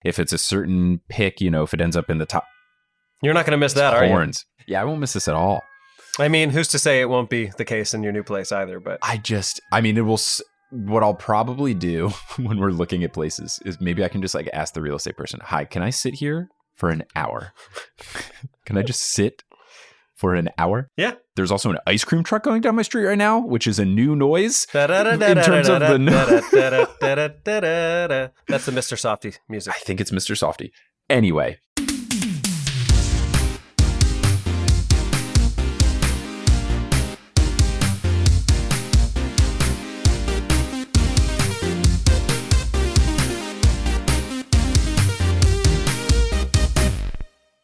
if it's a certain pick, if it ends up in the top. You're not going to miss that, are you? Yeah, I won't miss this at all. I mean, who's to say it won't be the case in your new place either, but... it will... What I'll probably do when we're looking at places is maybe I can just ask the real estate person, hi, can I sit here for an hour? Can I just sit for an hour? Yeah. There's also an ice cream truck going down my street right now, which is a new noise in terms of the... That's the Mr. Softee music. I think it's Mr. Softee. Anyway.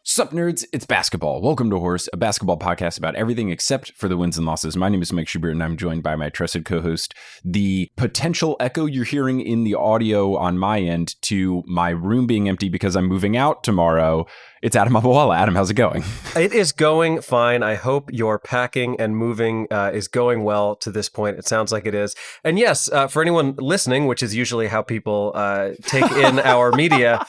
Sup, nerds? It's basketball. Welcome to Horse, a basketball podcast about everything except for the wins and losses. My name is Mike Schubert, and I'm joined by my trusted co-host. The potential echo you're hearing in the audio on my end to my room being empty because I'm moving out tomorrow. It's Adam Abawala. Adam, how's it going? It is going fine. I hope your packing and moving is going well to this point. It sounds like it is. And yes, for anyone listening, which is usually how people take in our media,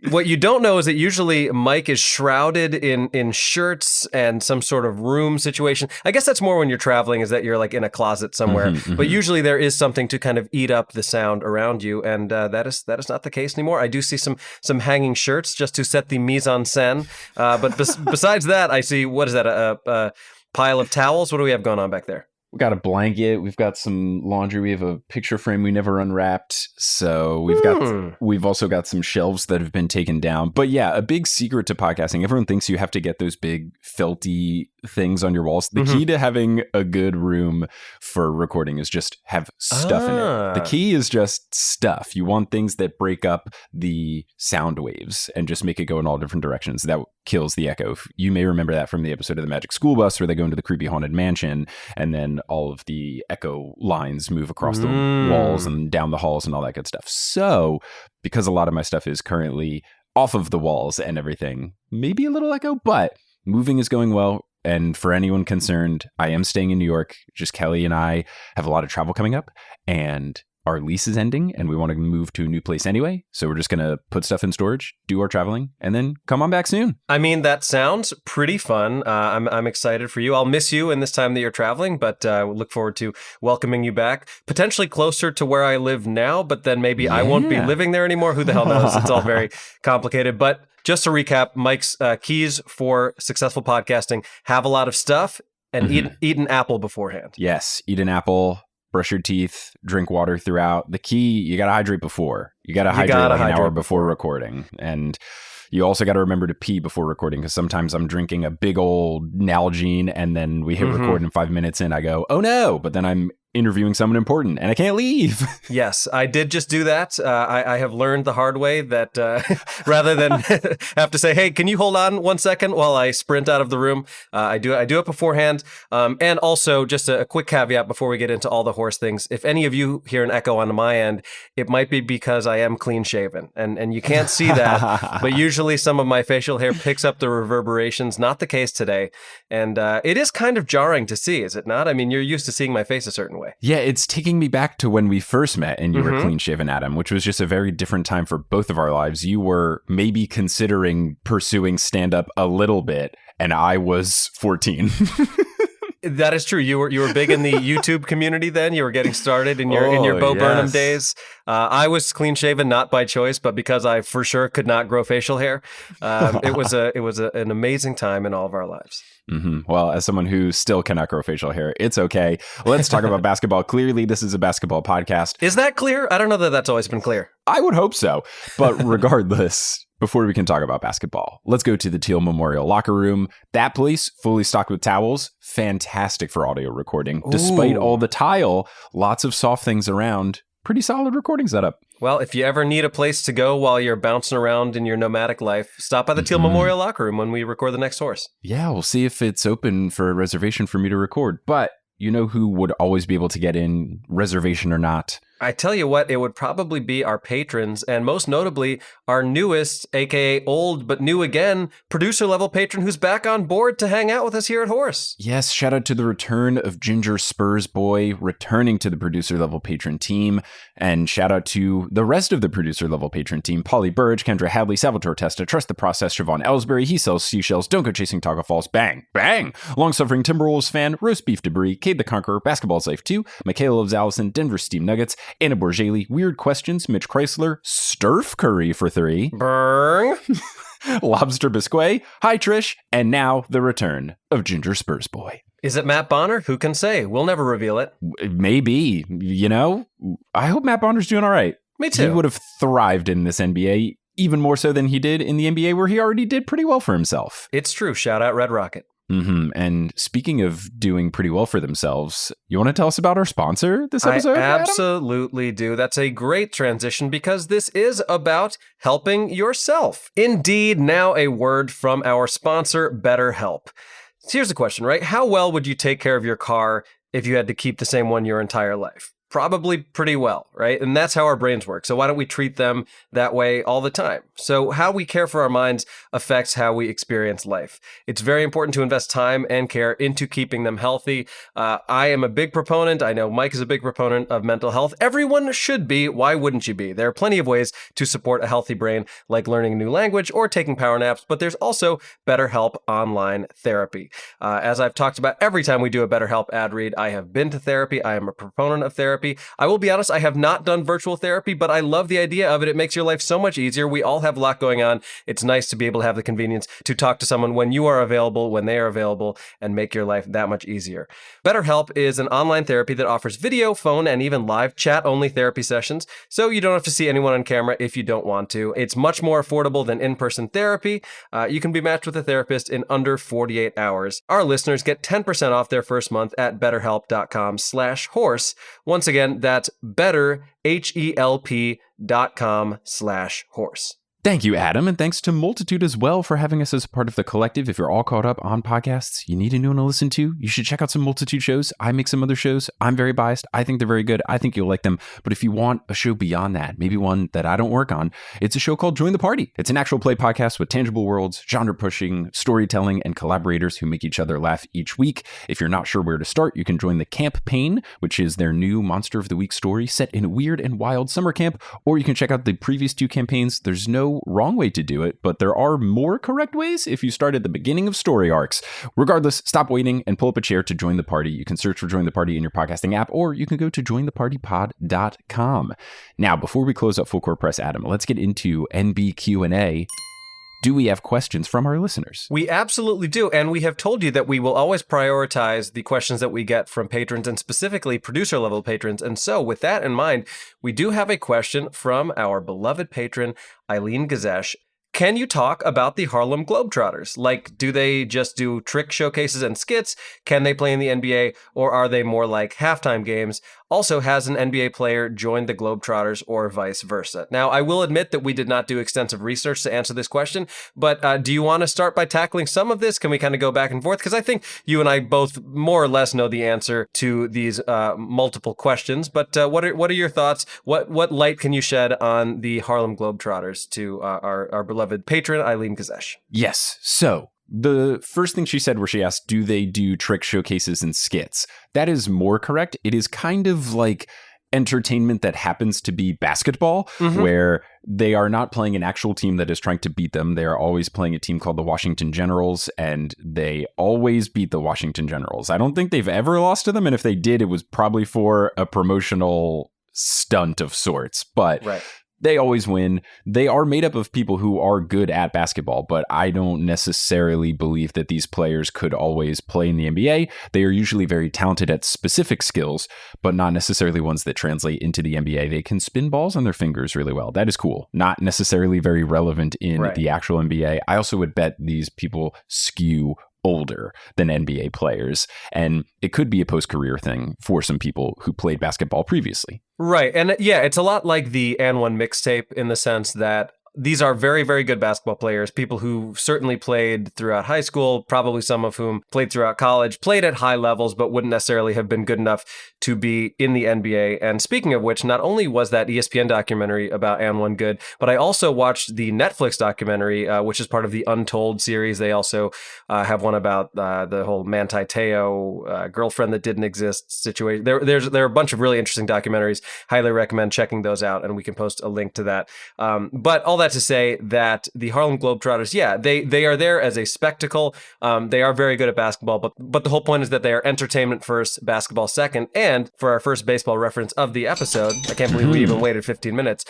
what you don't know is that usually Mike is shrouded in shirts and some sort of room situation. I guess that's more when you're traveling, is that you're in a closet somewhere. But usually there is something to kind of eat up the sound around you, and that is not the case anymore. I do see some hanging shirts just to set the mise en scène. But besides that, I see, what is that, a pile of towels? What do we have going on back there? We got a blanket. We've got some laundry. We have a picture frame we never unwrapped. So we've also got some shelves that have been taken down. But yeah, a big secret to podcasting. Everyone thinks you have to get those big felty things on your walls. The key to having a good room for recording is just have stuff in it. The key is just stuff. You want things that break up the sound waves and just make it go in all different directions. That kills the echo. You may remember that from the episode of the Magic School Bus where they go into the creepy haunted mansion and then all of the echo lines move across the walls and down the halls and all that good stuff. So because a lot of my stuff is currently off of the walls and everything, maybe a little echo, but moving is going well. And for anyone concerned, I am staying in New York. Just Kelly and I have a lot of travel coming up, and our lease is ending, and we want to move to a new place anyway. So we're just going to put stuff in storage, do our traveling, and then come on back soon. I mean, that sounds pretty fun. I'm excited for you. I'll miss you in this time that you're traveling, but we'll look forward to welcoming you back. Potentially closer to where I live now, but then maybe I won't be living there anymore. Who the hell knows? It's all very complicated. But just to recap, Mike's keys for successful podcasting: have a lot of stuff and eat an apple beforehand. Yes, eat an apple. Brush your teeth, drink water throughout. The key, you got to hydrate before. You got to hydrate an hour before recording. And you also got to remember to pee before recording, because sometimes I'm drinking a big old Nalgene and then we hit record and 5 minutes in, I go, oh no, but then I'm interviewing someone important and I can't leave. Yes, I did just do that. I have learned the hard way that rather than have to say, hey, can you hold on 1 second while I sprint out of the room? I do it beforehand. And also just a quick caveat before we get into all the horse things. If any of you hear an echo on my end, it might be because I am clean shaven and you can't see that, but usually some of my facial hair picks up the reverberations. Not the case today. And it is kind of jarring to see, is it not? I mean, you're used to seeing my face a certain way. Yeah, it's taking me back to when we first met and you were clean shaven, Adam, which was just a very different time for both of our lives. You were maybe considering pursuing stand-up a little bit, and I was 14. That is true. You were big in the YouTube community then. You were getting started in your Burnham days. I was clean shaven, not by choice, but because I for sure could not grow facial hair. It was an amazing time in all of our lives. Well, as someone who still cannot grow facial hair, it's okay. Let's talk about basketball. Clearly, this is a basketball podcast. Is that clear? I don't know that that's always been clear. I would hope so. But regardless, before we can talk about basketball, let's go to the Teal Memorial locker room. That place, fully stocked with towels, fantastic for audio recording. Despite all the tile, lots of soft things around. Pretty solid recording setup. Well, if you ever need a place to go while you're bouncing around in your nomadic life, stop by the Teal Memorial locker room when we record the next horse. Yeah, we'll see if it's open for a reservation for me to record. But you know who would always be able to get in, reservation or not? I tell you what, it would probably be our patrons, and most notably, our newest, aka old but new again, producer-level patron who's back on board to hang out with us here at Horse. Yes, shout out to the return of Ginger Spurs Boy, returning to the producer-level patron team, and shout out to the rest of the producer-level patron team, Polly Burge, Kendra Hadley, Salvatore Testa, Trust the Process, Siobhan Ellsbury, He Sells Seashells, Don't Go Chasing Taco Falls, Bang, Bang, Long-Suffering Timberwolves fan, Roast Beef Debris, Cade the Conqueror, Basketball's Life 2, Michaela Loves Allison, Denver Steam Nuggets, Anna Borgeli, Weird Questions, Mitch Chrysler, Sturf Curry for 3, Berrrrng, Lobster Biscuit, Hi Trish, and now the return of Ginger Spurs Boy. Is it Matt Bonner? Who can say? We'll never reveal it. Maybe, I hope Matt Bonner's doing all right. Me too. He would have thrived in this NBA, even more so than he did in the NBA, where he already did pretty well for himself. It's true. Shout out Red Rocket. And speaking of doing pretty well for themselves, you want to tell us about our sponsor this episode? I absolutely do. That's a great transition because this is about helping yourself. Indeed, now a word from our sponsor, BetterHelp. So here's the question, right? How well would you take care of your car if you had to keep the same one your entire life? Probably pretty well, right? And that's how our brains work. So why don't we treat them that way all the time? So how we care for our minds affects how we experience life. It's very important to invest time and care into keeping them healthy. I am a big proponent. I know Mike is a big proponent of mental health. Everyone should be. Why wouldn't you be? There are plenty of ways to support a healthy brain, like learning a new language or taking power naps, but there's also BetterHelp online therapy. As I've talked about every time we do a BetterHelp ad read, I have been to therapy. I am a proponent of therapy. I will be honest, I have not done virtual therapy, but I love the idea of it. It makes your life so much easier. We all have a lot going on. It's nice to be able to have the convenience to talk to someone when you are available, when they are available, and make your life that much easier. BetterHelp is an online therapy that offers video, phone, and even live chat-only therapy sessions, so you don't have to see anyone on camera if you don't want to. It's much more affordable than in-person therapy. You can be matched with a therapist in under 48 hours. Our listeners get 10% off their first month at betterhelp.com/horse. Once again, that's betterhelp.com/horse. Thank you, Adam, and thanks to Multitude as well for having us as a part of the collective. If you're all caught up on podcasts you need a new one to listen to, you should check out some Multitude shows. I make some other shows. I'm very biased. I think they're very good. I think you'll like them. But if you want a show beyond that, maybe one that I don't work on, it's a show called Join the Party. It's an actual play podcast with tangible worlds, genre-pushing, storytelling, and collaborators who make each other laugh each week. If you're not sure where to start, you can join the Campaign, which is their new Monster of the Week story set in a weird and wild summer camp, or you can check out the previous 2 campaigns. There's no wrong way to do it, but there are more correct ways if you start at the beginning of story arcs. Regardless, stop waiting and pull up a chair to join the party. You can search for Join the Party in your podcasting app, or you can go to jointhepartypod.com. Now, before we close up Full Court Press, Adam, let's get into NB Q&A. Do we have questions from our listeners? We absolutely do. And we have told you that we will always prioritize the questions that we get from patrons and specifically producer level patrons. And so with that in mind, we do have a question from our beloved patron, Eileen Gazesh. Can you talk about the Harlem Globetrotters? Like, do they just do trick showcases and skits? Can they play in the NBA? Or are they more like halftime games? Also, has an NBA player joined the Globetrotters or vice versa? Now, I will admit that we did not do extensive research to answer this question, but do you want to start by tackling some of this? Can we kind of go back and forth? Because I think you and I both more or less know the answer to these multiple questions, but what are your thoughts? What light can you shed on the Harlem Globetrotters to our beloved patron, Eileen Gazesh? Yes. So the first thing she said where she asked, do they do trick showcases and skits? That is more correct. It is kind of like entertainment that happens to be basketball, where they are not playing an actual team that is trying to beat them. They are always playing a team called the Washington Generals, and they always beat the Washington Generals. I don't think they've ever lost to them, and if they did, it was probably for a promotional stunt of sorts. But right. They always win. They are made up of people who are good at basketball, but I don't necessarily believe that these players could always play in the NBA. They are usually very talented at specific skills, but not necessarily ones that translate into the NBA. They can spin balls on their fingers really well. That is cool. Not necessarily very relevant in the actual NBA. I also would bet these people skew older than NBA players, and it could be a post-career thing for some people who played basketball previously. Right. And yeah, it's a lot like the And One mixtape in the sense that these are very, very good basketball players, people who certainly played throughout high school, probably some of whom played throughout college, played at high levels, but wouldn't necessarily have been good enough to be in the NBA. And speaking of which, not only was that ESPN documentary about And One good, but I also watched the Netflix documentary, which is part of the Untold series. They also have one about the whole Manti Teo girlfriend that didn't exist situation. There are a bunch of really interesting documentaries. Highly recommend checking those out, and we can post a link to that. But all that to say that the Harlem Globetrotters, yeah, they are there as a spectacle. They are very good at basketball, but the whole point is that they are entertainment first, basketball second. And for our first baseball reference of the episode, I can't believe we even waited 15 minutes.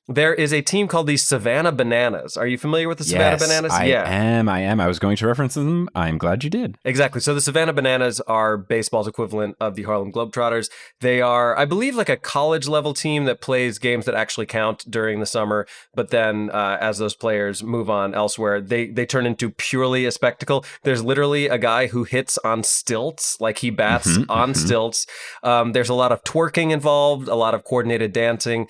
There is a team called the Savannah Bananas. Are you familiar with the Savannah Bananas? I am. I was going to reference them. I'm glad you did. Exactly. So the Savannah Bananas are baseball's equivalent of the Harlem Globetrotters. They are, I believe, like a college level team that plays games that actually count during the summer. But then as those players move on elsewhere, they turn into purely a spectacle. There's literally a guy who hits on stilts, like he bats on stilts. There's a lot of twerking involved, a lot of coordinated dancing.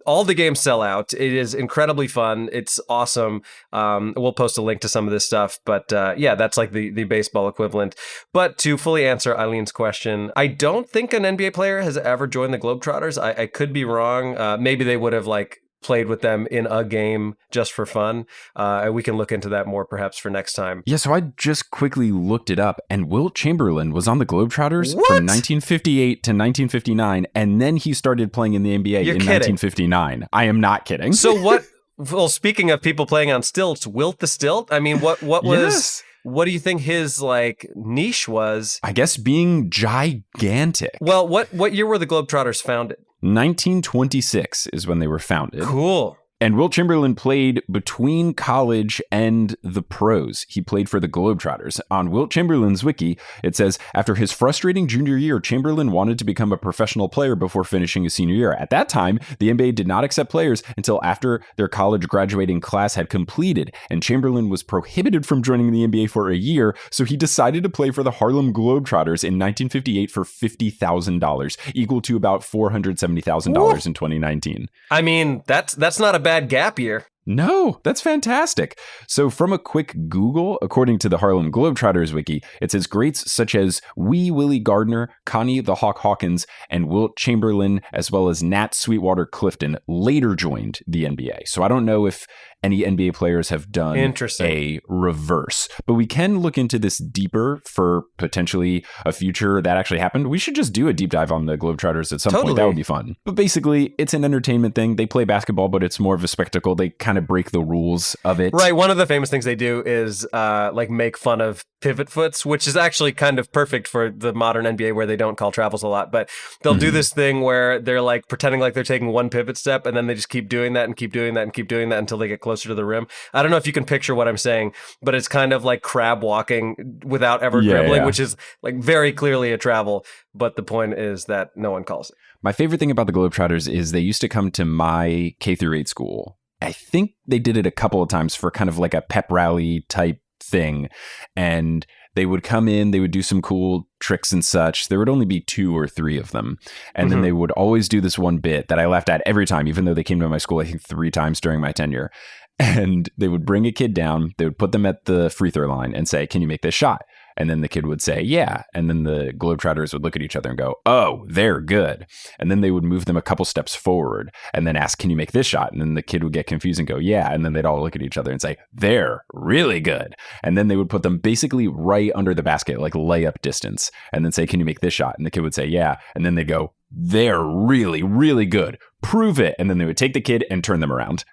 All the games sell out. It is incredibly fun. It's awesome. We'll post a link to some of this stuff, but yeah, that's like the baseball equivalent. But to fully answer Eileen's question, I don't think an NBA player has ever joined the Globetrotters. I could be wrong. Maybe they would have like played with them in a game just for fun. We can look into that more perhaps for next time. Yeah, so I just quickly looked it up, and Wilt Chamberlain was on the Globetrotters from 1958 to 1959, and then he started playing in the NBA in 1959. I am not kidding. So what, well, speaking of people playing on stilts, Wilt the Stilt? I mean, what was... Yes. What do you think his like niche was? I guess being gigantic. Well, what year were the Globetrotters founded? 1926 is when they were founded. Cool. And Wilt Chamberlain played between college and the pros. He played for the Globetrotters. On Wilt Chamberlain's wiki, it says, after his frustrating junior year, Chamberlain wanted to become a professional player before finishing his senior year. At that time, the NBA did not accept players until after their college graduating class had completed, and Chamberlain was prohibited from joining the NBA for a year, so he decided to play for the Harlem Globetrotters in 1958 for $50,000, equal to about $470,000 in 2019. I mean, that's not a bad gap year. No, that's fantastic. So from a quick Google, according to the Harlem Globetrotters wiki, it says greats such as Wee Willie Gardner, Connie the Hawk Hawkins, and Wilt Chamberlain, as well as Nat Sweetwater Clifton, later joined the NBA. So I don't know if any NBA players have done a reverse, but we can look into this deeper for potentially a future that actually happened. We should just do a deep dive on the Globetrotters at some point. That would be fun. But basically, it's an entertainment thing. They play basketball, but it's more of a spectacle. They kind of break the rules of it. Right. One of the famous things they do is like make fun of pivot foots, which is actually kind of perfect for the modern NBA where they don't call travels a lot. But they'll do this thing where they're like pretending like they're taking one pivot step, and then they just keep doing that and keep doing that and keep doing that until they get closer to the rim. I don't know if you can picture what I'm saying, but it's kind of like crab walking without ever dribbling, which is like very clearly a travel. But the point is that no one calls it. My favorite thing about the Globetrotters is they used to come to my K through 8 school. I think they did it a couple of times for kind of like a pep rally type thing. And they would come in, they would do some cool tricks and such. There would only be 2 or 3 of them. And then they would always do this one bit that I laughed at every time, even though they came to my school, I think 3 times during my tenure. And they would bring a kid down, they would put them at the free throw line and say, can you make this shot? And then the kid would say, yeah. And then the Globetrotters would look at each other and go, oh, they're good. And then they would move them a couple steps forward and then ask, can you make this shot? And then the kid would get confused and go, yeah. And then they'd all look at each other and say, they're really good. And then they would put them basically right under the basket, like layup distance, and then say, can you make this shot? And the kid would say, yeah. And then they'd go, they're really, really good. Prove it. And then they would take the kid and turn them around.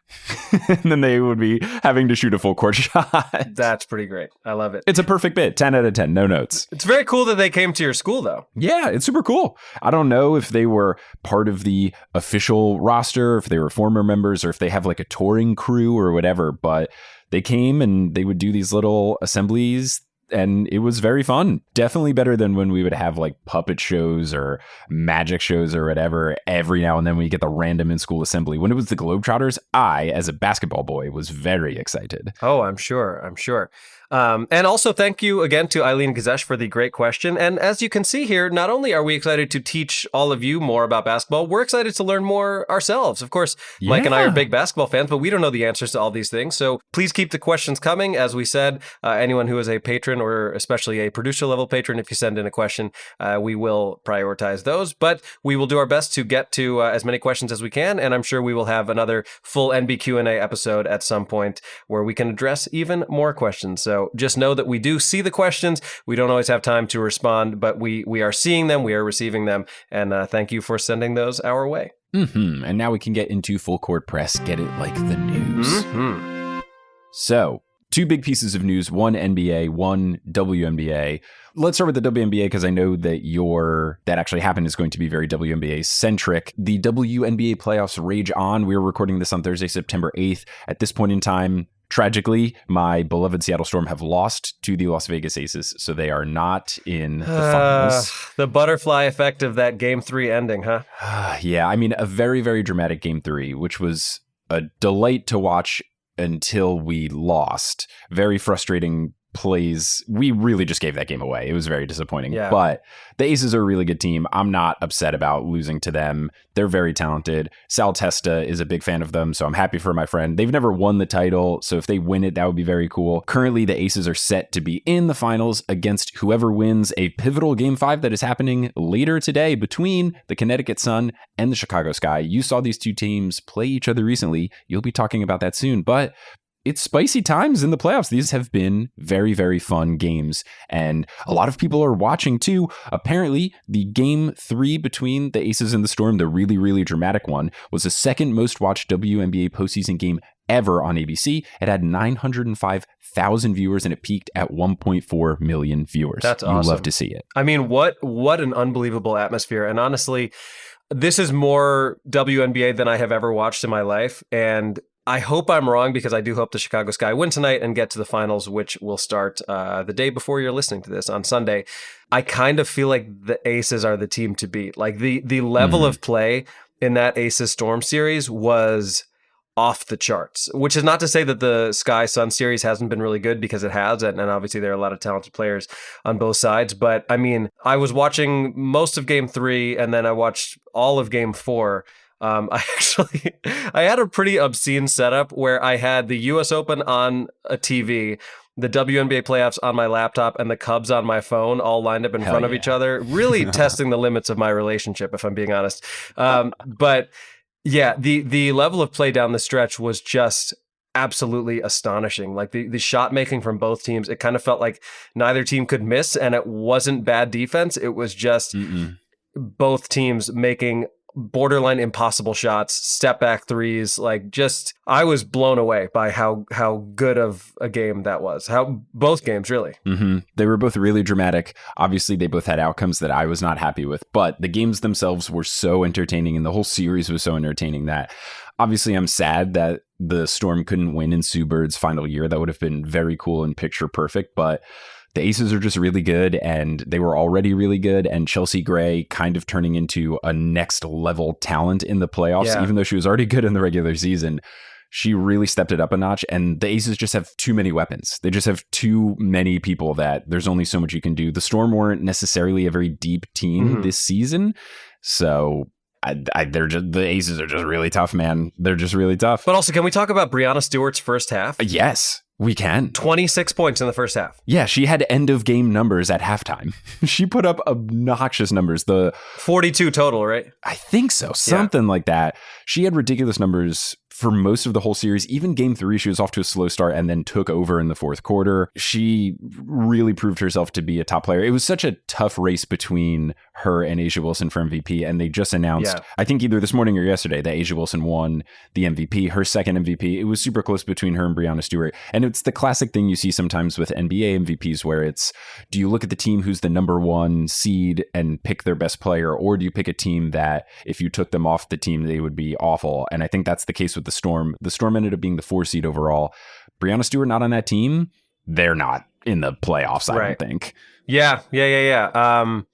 And then they would be having to shoot a full court shot. That's pretty great. I love it. It's a perfect bit. 10 out of 10. No notes. It's very cool that they came to your school, though. Yeah, it's super cool. I don't know if they were part of the official roster, if they were former members, or if they have like a touring crew or whatever, but they came and they would do these little assemblies. And it was very fun. Definitely better than when we would have like puppet shows or magic shows or whatever every now and then when you get the random in-school assembly. When it was the Globetrotters, I, as a basketball boy, was very excited. Oh, I'm sure. And also thank you again to Eileen Gazesh for the great question. And as you can see here, not only are we excited to teach all of you more about basketball, we're excited to learn more ourselves. Of course, Mike and I are big basketball fans, but we don't know the answers to all these things. So please keep the questions coming. As we said, anyone who is a patron or especially a producer level patron, if you send in a question, we will prioritize those. But we will do our best to get to as many questions as we can. And I'm sure we will have another full NB Q&A episode at some point where we can address even more questions. So just know that we do see the questions. We don't always have time to respond, but we are seeing them, we are receiving them, and thank you for sending those our way. And now we can get into full court press, get it like the news. So, 2 big pieces of news, one NBA, one WNBA. Let's start with the WNBA because I know that that actually happened is going to be very WNBA centric. The WNBA playoffs rage on. We're recording this on Thursday, September 8th. At this point in time, tragically, my beloved Seattle Storm have lost to the Las Vegas Aces, so they are not in the finals. The butterfly effect of that Game 3 ending, huh? Yeah, I mean, a very, very dramatic Game 3, which was a delight to watch until we lost. Very frustrating plays. We really just gave that game away. It was very disappointing. Yeah. But the Aces are a really good team. I'm not upset about losing to them. They're very talented. Sal Testa is a big fan of them, so I'm happy for my friend. They've never won the title, so if they win it, that would be very cool. Currently, the Aces are set to be in the finals against whoever wins a pivotal Game 5 that is happening later today between the Connecticut Sun and the Chicago Sky. You saw these two teams play each other recently. You'll be talking about that soon, but it's spicy times in the playoffs. These have been very, very fun games, and a lot of people are watching too. Apparently, the Game 3 between the Aces and the Storm, the really, really dramatic one, was the second most watched WNBA postseason game ever on ABC. It had 905,000 viewers, and it peaked at 1.4 million viewers. That's awesome. You love to see it. I mean, what an unbelievable atmosphere. And honestly, this is more WNBA than I have ever watched in my life, and I hope I'm wrong because I do hope the Chicago Sky win tonight and get to the finals, which will start the day before you're listening to this on Sunday. I kind of feel like the Aces are the team to beat. Like the level of play in that Aces Storm series was off the charts, which is not to say that the Sky Sun series hasn't been really good, because it has. And obviously there are a lot of talented players on both sides. But I mean, I was watching most of Game 3 and then I watched all of Game 4. I had a pretty obscene setup where I had the US Open on a TV, the WNBA playoffs on my laptop, and the Cubs on my phone all lined up in front of each other, really testing the limits of my relationship, if I'm being honest. But yeah, the level of play down the stretch was just absolutely astonishing. Like the shot making from both teams, it kind of felt like neither team could miss, and it wasn't bad defense. It was just both teams making borderline impossible shots, step back threes. Like, just, I was blown away by how good of a game that was. How both games really. They were both really dramatic. Obviously, they both had outcomes that I was not happy with, but the games themselves were so entertaining, and the whole series was so entertaining that obviously I'm sad that the Storm couldn't win in Sue Bird's final year. That would have been very cool and picture perfect, but the Aces are just really good, and they were already really good, and Chelsea Gray kind of turning into a next level talent in the playoffs. Even though she was already good in the regular season, she really stepped it up a notch, and the Aces just have too many weapons. They just have too many people that there's only so much you can do. The Storm weren't necessarily a very deep team this season, so the Aces are just really tough, man. They're just really tough. But also, can we talk about Breanna Stewart's first half? Yes. We can. 26 points in the first half. Yeah, she had end of game numbers at halftime. She put up obnoxious numbers. The 42 total, right? I think so. Something like that. She had ridiculous numbers for most of the whole series. Even Game 3, she was off to a slow start and then took over in the fourth quarter. She really proved herself to be a top player. It was such a tough race between her and A'ja Wilson for MVP, and they just announced, I think either this morning or yesterday, that A'ja Wilson won the MVP, her second MVP. It was super close between her and Breanna Stewart. And it's the classic thing you see sometimes with NBA MVPs, where it's, do you look at the team who's the number one seed and pick their best player, or do you pick a team that if you took them off the team, they would be awful? And I think that's the case with the Storm. The Storm ended up being the 4 seed overall. Breanna Stewart not on that team. They're not in the playoffs, I don't think. Yeah.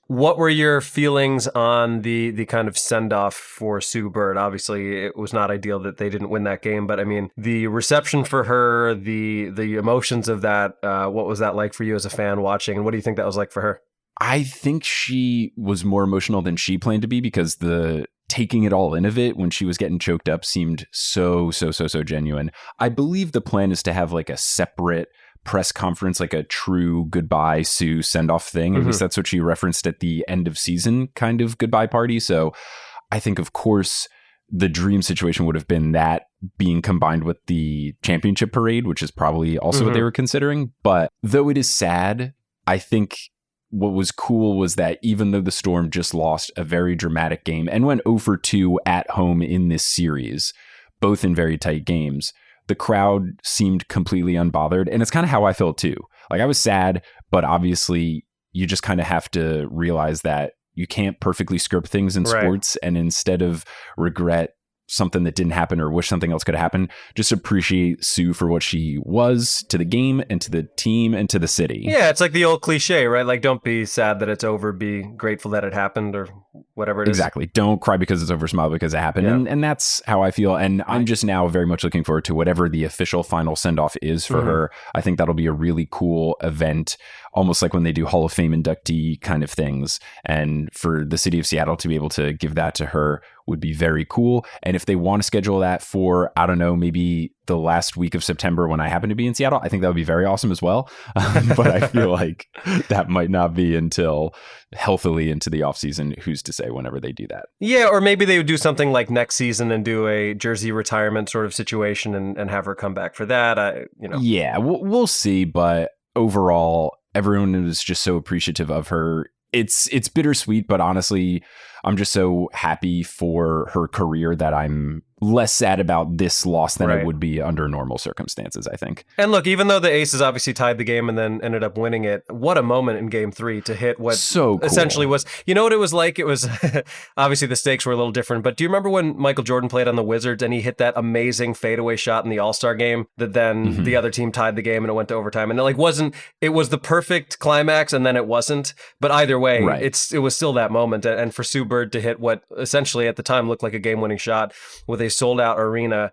What were your feelings on the kind of send-off for Sue Bird? Obviously, it was not ideal that they didn't win that game, but I mean, the reception for her, the emotions of that, what was that like for you as a fan watching, and what do you think that was like for her? I think she was more emotional than she planned to be, because the taking it all in of it when she was getting choked up seemed so genuine. I believe the plan is to have like a separate press conference, like a true goodbye Sue send-off thing. At least that's what she referenced at the end of season kind of goodbye party. So I think, of course, the dream situation would have been that being combined with the championship parade, which is probably also what they were considering. But though it is sad, I think what was cool was that even though the Storm just lost a very dramatic game and went 0 for 2 at home in this series, both in very tight games, the crowd seemed completely unbothered. And it's kind of how I felt too. Like, I was sad, but obviously you just kind of have to realize that you can't perfectly script things in sports. And instead of regret something that didn't happen or wish something else could have happened, just appreciate Sue for what she was to the game and to the team and to the city. Yeah, it's like the old cliche, right? Like, don't be sad that it's over, be grateful that it happened, or whatever it is. Exactly. Don't cry because it's over, smile because it happened. Yeah. And that's how I feel. And I'm just now very much looking forward to whatever the official final send-off is for her. I think that'll be a really cool event, almost like when they do Hall of Fame inductee kind of things. And for the city of Seattle to be able to give that to her would be very cool. And if they want to schedule that for, I don't know, maybe the last week of September when I happen to be in Seattle, I think that would be very awesome as well. But I feel like that might not be until healthily into the offseason. Who's to say whenever they do that? Yeah, or maybe they would do something like next season and do a jersey retirement sort of situation and have her come back for that. Yeah, we'll see. But overall, everyone was just so appreciative of her. It's bittersweet, but honestly, I'm just so happy for her career that I'm less sad about this loss than it would be under normal circumstances, I think. And look, even though the Aces obviously tied the game and then ended up winning it, what a moment in game 3 to hit what essentially was, you know what it was like? It was, obviously the stakes were a little different, but do you remember when Michael Jordan played on the Wizards and he hit that amazing fadeaway shot in the All-Star game that then the other team tied the game and it went to overtime? And it was the perfect climax and then it wasn't, but either way, it was still that moment. And for Sue Bird to hit what essentially at the time looked like a game-winning shot with a sold-out arena.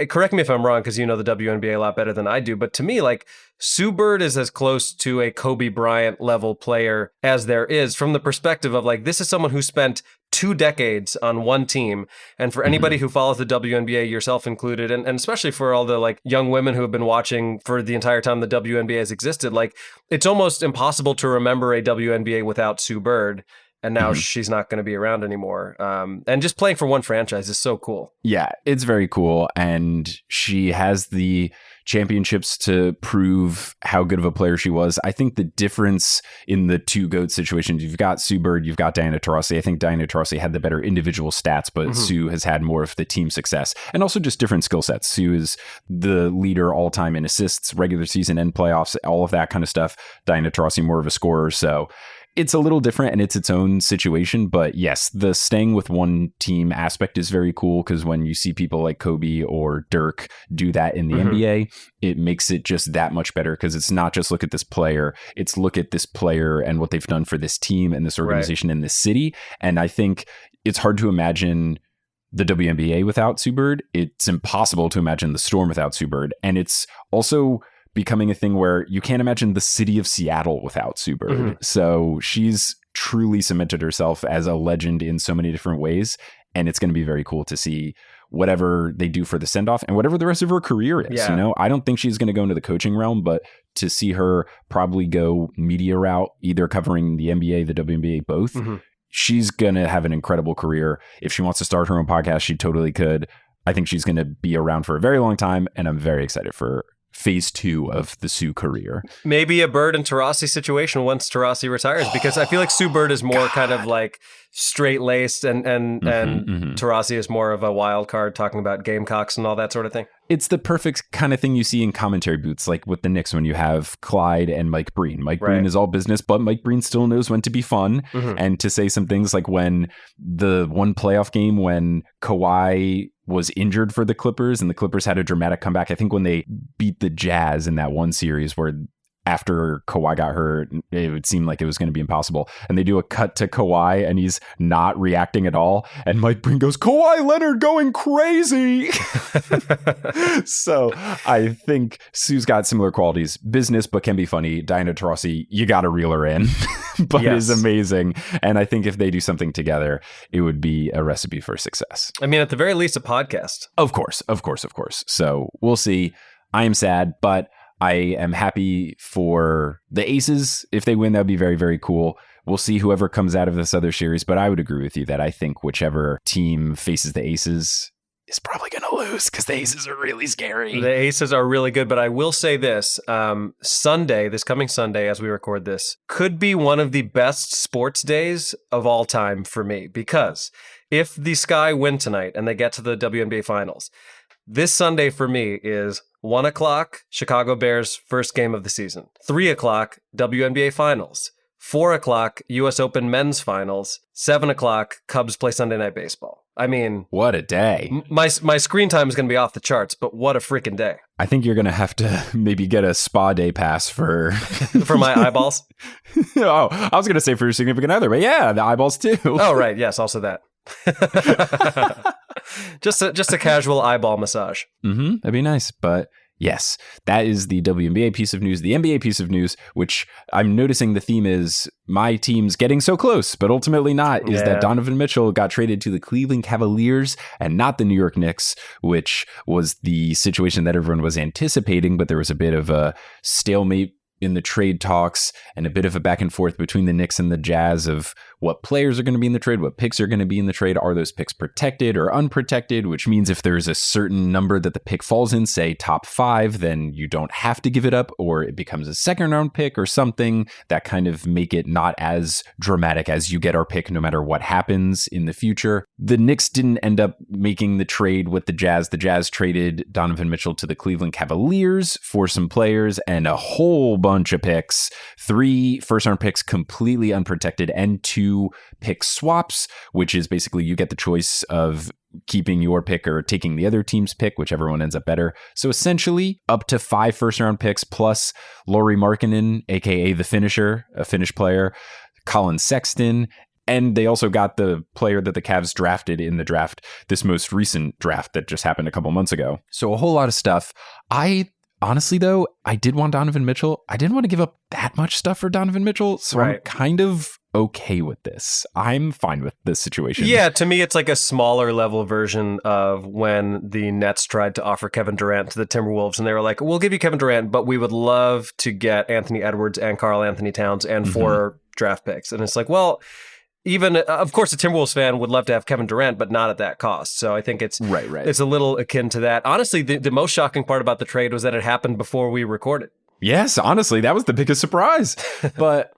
Correct me if I'm wrong, because you know the WNBA a lot better than I do, but to me, like, Sue Bird is as close to a Kobe Bryant level player as there is, from the perspective of, like, this is someone who spent 2 decades on one team. And for anybody who follows the WNBA, yourself included, and especially for all the like young women who have been watching for the entire time the WNBA has existed, like, it's almost impossible to remember a WNBA without Sue Bird. And now she's not going to be around anymore. And just playing for one franchise is so cool. Yeah, it's very cool. And she has the championships to prove how good of a player she was. I think the difference in the two GOAT situations, you've got Sue Bird, you've got Diana Taurasi. I think Diana Taurasi had the better individual stats, but Sue has had more of the team success and also just different skill sets. Sue is the leader all time in assists, regular season and playoffs, all of that kind of stuff. Diana Taurasi more of a scorer. So it's a little different and it's its own situation, but yes, the staying with one team aspect is very cool, because when you see people like Kobe or Dirk do that in the NBA, it makes it just that much better, because it's not just look at this player, it's look at this player and what they've done for this team and this organization in this city. And I think it's hard to imagine the WNBA without Sue Bird. It's impossible to imagine the Storm without Sue Bird. And it's also becoming a thing where you can't imagine the city of Seattle without Sue Bird. So she's truly cemented herself as a legend in so many different ways. And it's going to be very cool to see whatever they do for the send-off and whatever the rest of her career is. You know, I don't think she's going to go into the coaching realm, but to see her probably go media route, either covering the NBA, the WNBA, both, she's going to have an incredible career. If she wants to start her own podcast, she totally could. I think she's going to be around for a very long time, and I'm very excited for phase 2 of the Sue career. Maybe a Bird and Taurasi situation once Taurasi retires, because I feel like Sue Bird is more kind of like straight-laced and Taurasi is more of a wild card, talking about Gamecocks and all that sort of thing. It's the perfect kind of thing you see in commentary booths, like with the Knicks when you have Clyde and Mike Breen. Mike Breen is all business, but Mike Breen still knows when to be fun and to say some things, like when the one playoff game when Kawhi was injured for the Clippers and the Clippers had a dramatic comeback. I think when they beat the Jazz in that one series where after Kawhi got hurt, it would seem like it was going to be impossible. And they do a cut to Kawhi and he's not reacting at all. And Mike Breen goes, Kawhi Leonard going crazy. So I think Sue's got similar qualities. Business, but can be funny. Diana Taurasi, you got to reel her in, but is amazing. And I think if they do something together, it would be a recipe for success. I mean, at the very least, a podcast. Of course. So we'll see. I am sad, but I am happy for the Aces. If they win, that would be very, very cool. We'll see whoever comes out of this other series, but I would agree with you that I think whichever team faces the Aces is probably going to lose because the Aces are really scary. The Aces are really good, but I will say this. This coming Sunday, as we record this, could be one of the best sports days of all time for me, because if the Sky win tonight and they get to the WNBA Finals, this Sunday for me is 1 o'clock, Chicago Bears first game of the season. 3 o'clock, WNBA Finals. 4 o'clock, U.S. Open Men's Finals. 7 o'clock, Cubs play Sunday Night Baseball. I mean... What a day. My screen time is going to be off the charts, but what a freaking day. I think you're going to have to maybe get a spa day pass for... for my eyeballs? Oh, I was going to say for your significant other, but yeah, the eyeballs too. Oh, right. Yes, also that. just a casual eyeball massage. That'd be nice. But yes, that is the WNBA piece of news. The NBA piece of news, which I'm noticing the theme is my team's getting so close, but ultimately not, is that Donovan Mitchell got traded to the Cleveland Cavaliers and not the New York Knicks, which was the situation that everyone was anticipating. But there was a bit of a stalemate in the trade talks and a bit of a back and forth between the Knicks and the Jazz of what players are going to be in the trade, what picks are going to be in the trade. Are those picks protected or unprotected? Which means if there's a certain number that the pick falls in, say top 5, then you don't have to give it up, or it becomes a second round pick or something that kind of make it not as dramatic as you get our pick no matter what happens in the future. The Knicks didn't end up making the trade with the Jazz. The Jazz traded Donovan Mitchell to the Cleveland Cavaliers for some players and a whole bunch of picks, 3 first round picks completely unprotected and 2 pick swaps, which is basically you get the choice of keeping your pick or taking the other team's pick, whichever one ends up better. So essentially up to 5 first round picks plus Lauri Markkanen, aka the finisher, a Finnish player, Colin Sexton. And they also got the player that the Cavs drafted in the draft, this most recent draft that just happened a couple months ago. So a whole lot of stuff. Honestly, though, I did want Donovan Mitchell. I didn't want to give up that much stuff for Donovan Mitchell. So I'm kind of okay with this. I'm fine with this situation. Yeah, to me, it's like a smaller level version of when the Nets tried to offer Kevin Durant to the Timberwolves. And they were like, we'll give you Kevin Durant, but we would love to get Anthony Edwards and Karl Anthony Towns and 4 draft picks. And it's like, well... Even, of course, a Timberwolves fan would love to have Kevin Durant, but not at that cost. So I think it's it's a little akin to that. Honestly, the most shocking part about the trade was that it happened before we recorded. Yes, honestly, that was the biggest surprise. But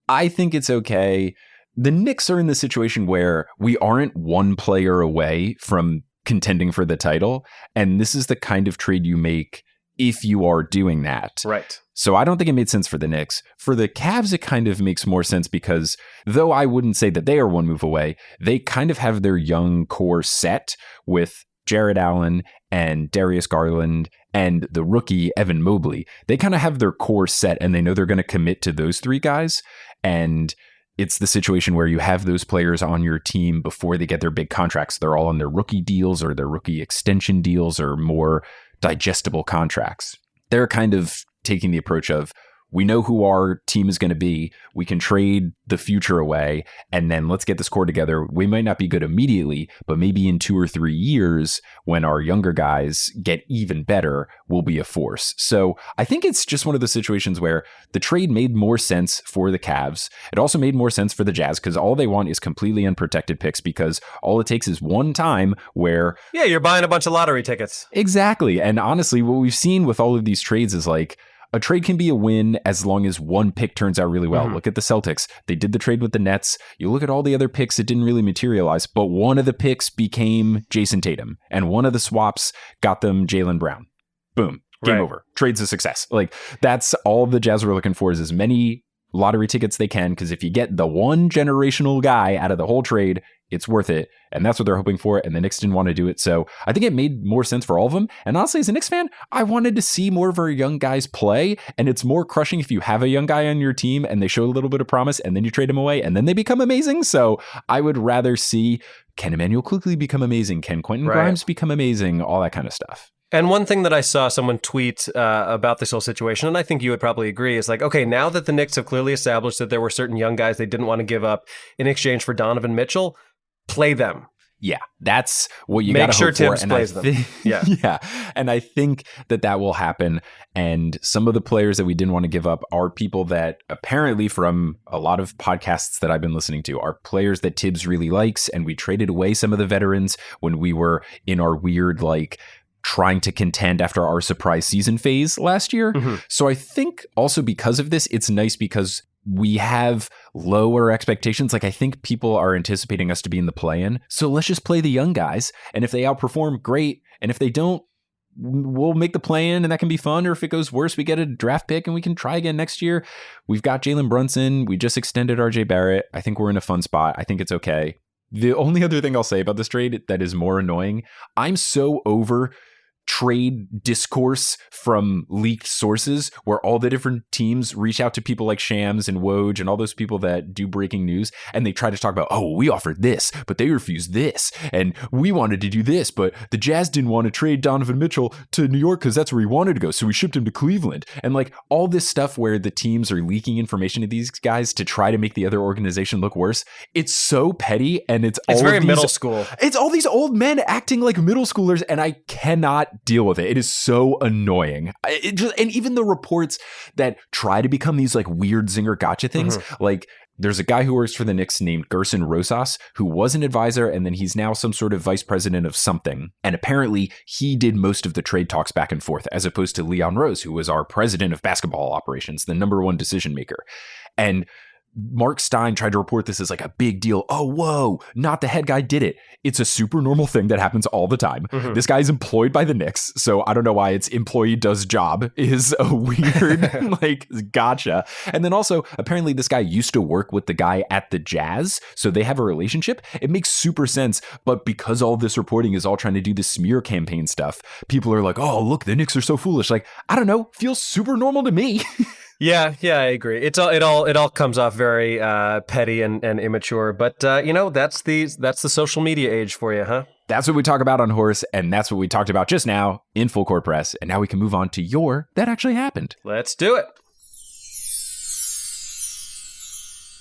I think it's okay. The Knicks are in the situation where we aren't one player away from contending for the title. And this is the kind of trade you make if you are doing that. Right. So I don't think it made sense for the Knicks. For the Cavs, it kind of makes more sense because though I wouldn't say that they are one move away, they kind of have their young core set with Jared Allen and Darius Garland and the rookie Evan Mobley. They kind of have their core set and they know they're going to commit to those 3 guys. And it's the situation where you have those players on your team before they get their big contracts. They're all on their rookie deals or their rookie extension deals or more digestible contracts. They're kind of taking the approach of, we know who our team is going to be. We can trade the future away and then let's get this core together. We might not be good immediately, but maybe in 2 or 3 years when our younger guys get even better, we'll be a force. So I think it's just one of those situations where the trade made more sense for the Cavs. It also made more sense for the Jazz because all they want is completely unprotected picks because all it takes is one time where... Yeah, you're buying a bunch of lottery tickets. Exactly. And honestly, what we've seen with all of these trades is like, a trade can be a win as long as one pick turns out really well. Look at the Celtics. They did the trade with the Nets. You look at all the other picks, it didn't really materialize, but one of the picks became Jason Tatum, and one of the swaps got them Jaylen Brown. Boom. Game over. Trade's a success. Like, that's all the Jazz were looking for, is as many lottery tickets they can, because if you get the one generational guy out of the whole trade, it's worth it. And that's what they're hoping for. And the Knicks didn't want to do it. So I think it made more sense for all of them. And honestly, as a Knicks fan, I wanted to see more of our young guys play. And it's more crushing if you have a young guy on your team and they show a little bit of promise and then you trade him away and then they become amazing. So I would rather see, can Emmanuel quickly become amazing? Can Quentin Grimes become amazing? All that kind of stuff. And one thing that I saw someone tweet about this whole situation, and I think you would probably agree, is like, okay, now that the Knicks have clearly established that there were certain young guys they didn't want to give up in exchange for Donovan Mitchell, play them. Yeah, that's what you got to hope for. Make sure Tibbs plays them. Yeah. And I think that will happen. And some of the players that we didn't want to give up are people that apparently, from a lot of podcasts that I've been listening to, are players that Tibbs really likes. And we traded away some of the veterans when we were in our weird, like, trying to contend after our surprise season phase last year. So I think also because of this, it's nice because we have lower expectations. Like, I think people are anticipating us to be in the play-in. So let's just play the young guys. And if they outperform, great. And if they don't, we'll make the play-in and that can be fun. Or if it goes worse, we get a draft pick and we can try again next year. We've got Jalen Brunson. We just extended RJ Barrett. I think we're in a fun spot. I think it's okay. The only other thing I'll say about this trade that is more annoying, I'm so over trade discourse from leaked sources where all the different teams reach out to people like Shams and Woj and all those people that do breaking news, and they try to talk about, oh, we offered this, but they refused this, and we wanted to do this, but the Jazz didn't want to trade Donovan Mitchell to New York because that's where he wanted to go, so we shipped him to Cleveland. And like all this stuff where the teams are leaking information to these guys to try to make the other organization look worse. It's so petty, and it's very middle school. It's all these old men acting like middle schoolers, and I cannot deal with it. It is so annoying. And even the reports that try to become these like weird zinger gotcha things, like there's a guy who works for the Knicks named Gerson Rosas, who was an advisor, and then he's now some sort of vice president of something. And apparently he did most of the trade talks back and forth, as opposed to Leon Rose, who was our president of basketball operations, the number one decision maker. And Mark Stein tried to report this as like a big deal. Oh, whoa, not the head guy did it. It's a super normal thing that happens all the time. This guy's employed by the Knicks, so I don't know why it's employee does job is a weird like gotcha. And then also, apparently this guy used to work with the guy at the Jazz, so they have a relationship. It makes super sense, but because all this reporting is all trying to do the smear campaign stuff, people are like, oh, look, the Knicks are so foolish. Like, I don't know, feels super normal to me. Yeah, I agree. It all comes off very petty and immature, but that's the social media age for you, huh? That's what we talk about on Horse, and that's what we talked about just now in Full Court Press. And now we can move on to your That Actually Happened. Let's do it.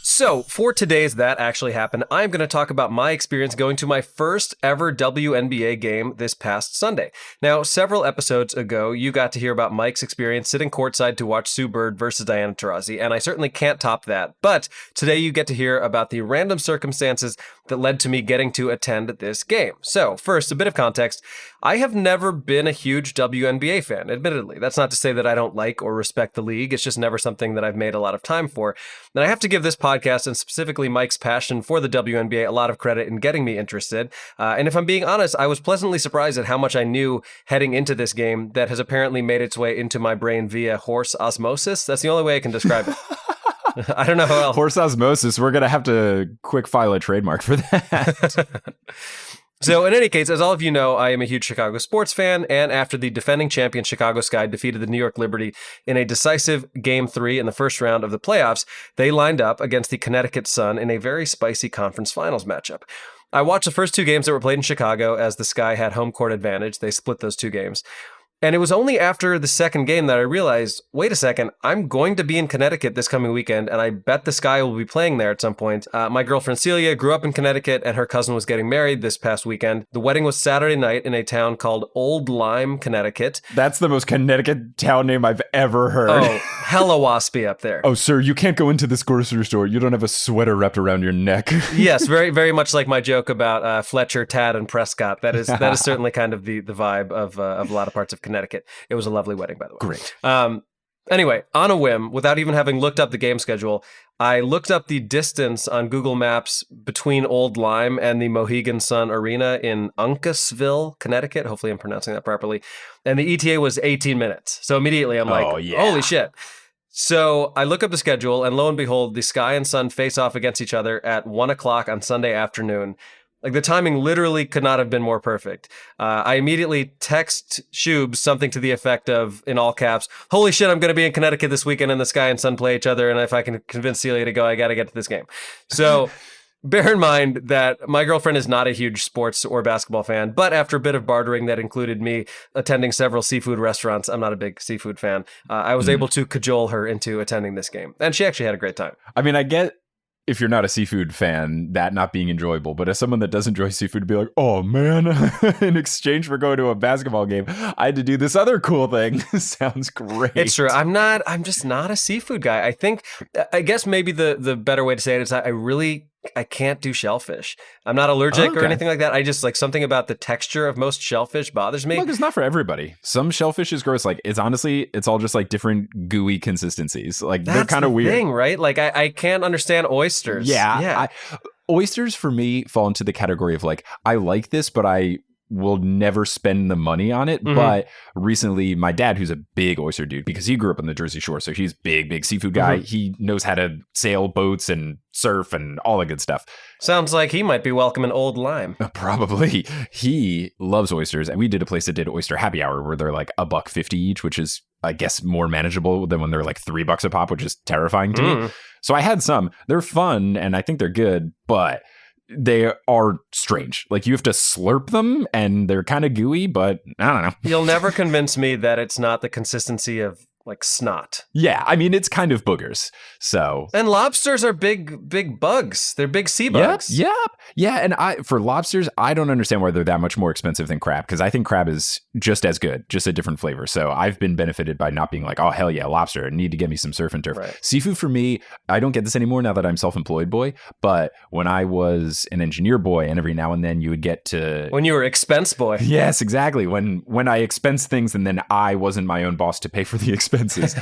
So, for today's That Actually Happened, I'm going to talk about my experience going to my first ever WNBA game this past Sunday. Now, several episodes ago, you got to hear about Mike's experience sitting courtside to watch Sue Bird versus Diana Taurasi, and I certainly can't top that. But today you get to hear about the random circumstances that led to me getting to attend this game. So, first, a bit of context. I have never been a huge WNBA fan, admittedly. That's not to say that I don't like or respect the league. It's just never something that I've made a lot of time for. And I have to give this podcast, and specifically Mike's passion for the WNBA, a lot of credit in getting me interested. And if I'm being honest, I was pleasantly surprised at how much I knew heading into this game that has apparently made its way into my brain via horse osmosis. That's the only way I can describe it. I don't know how else. Horse osmosis. We're going to have to quick file a trademark for that. So in any case, as all of you know, I am a huge Chicago sports fan, and after the defending champion Chicago Sky defeated the New York Liberty in a decisive Game 3 in the first round of the playoffs, they lined up against the Connecticut Sun in a very spicy conference finals matchup. I watched the first two games that were played in Chicago as the Sky had home court advantage. They split those two games. And it was only after the second game that I realized, wait a second, I'm going to be in Connecticut this coming weekend, and I bet the Sky will be playing there at some point. My girlfriend Celia grew up in Connecticut, and her cousin was getting married this past weekend. The wedding was Saturday night in a town called Old Lyme, Connecticut. That's the most Connecticut town name I've ever heard. Oh, hella waspy up there. Oh, sir, you can't go into this grocery store. You don't have a sweater wrapped around your neck. Yes, very, very much like my joke about Fletcher, Tad, and Prescott. That is certainly kind of the vibe of a lot of parts of Connecticut. It was a lovely wedding, by the way. Great. Anyway, on a whim, without even having looked up the game schedule, I looked up the distance on Google Maps between Old Lyme and the Mohegan Sun Arena in Uncasville, Connecticut. Hopefully I'm pronouncing that properly. And the ETA was 18 minutes. So immediately I'm like, holy shit. So I look up the schedule, and lo and behold, the Sky and Sun face off against each other at 1 o'clock on Sunday afternoon. Like, the timing literally could not have been more perfect. I immediately text Shubes something to the effect of, in all caps, "Holy shit, I'm going to be in Connecticut this weekend, and the Sky and Sun play each other, and if I can convince Celia to go, I got to get to this game." So bear in mind that my girlfriend is not a huge sports or basketball fan, but after a bit of bartering that included me attending several seafood restaurants — I'm not a big seafood fan — I was able to cajole her into attending this game. And she actually had a great time. I mean, I get if you're not a seafood fan, that not being enjoyable. But as someone that doesn't enjoy seafood, to be like, oh man, in exchange for going to a basketball game, I had to do this other cool thing. Sounds great. It's true. I'm just not a seafood guy. I guess maybe the better way to say it is I can't do shellfish. I'm not allergic or anything like that. I just, like, something about the texture of most shellfish bothers me. Look, it's not for everybody. Some shellfish is gross. Like, it's all just like different gooey consistencies. Like, they're kind of weird. Thing, right? Like, I can't understand oysters. Yeah. Oysters for me fall into the category of like, I like this, but I will never spend the money on it. Mm-hmm. But recently, my dad, who's a big oyster dude, because he grew up on the Jersey Shore, so he's big seafood guy. Mm-hmm. He knows how to sail boats and surf and all the good stuff. Sounds like he might be welcoming Old Lime. Probably. He loves oysters, and we did a place that did oyster happy hour where they're like $1.50 each, which is, I guess, more manageable than when they're like $3 a pop, which is terrifying to me. So I had some. They're fun, and I think they're good, but they are strange. Like, you have to slurp them, and they're kind of gooey, but I don't know. You'll never convince me that it's not the consistency of, like, snot. Yeah, I mean, it's kind of boogers. So, and lobsters are big bugs. They're big sea bugs. Yep. Yeah, and for lobsters, I don't understand why they're that much more expensive than crab, because I think crab is just as good, just a different flavor. So I've been benefited by not being like, oh, hell yeah, lobster, I need to get me some surf and turf. Right. Seafood for me, I don't get this anymore now that I'm self-employed boy, but when I was an engineer boy, and every now and then you would get to... When you were expense boy. Yes, exactly. When I expense things and then I wasn't my own boss to pay for the expenses.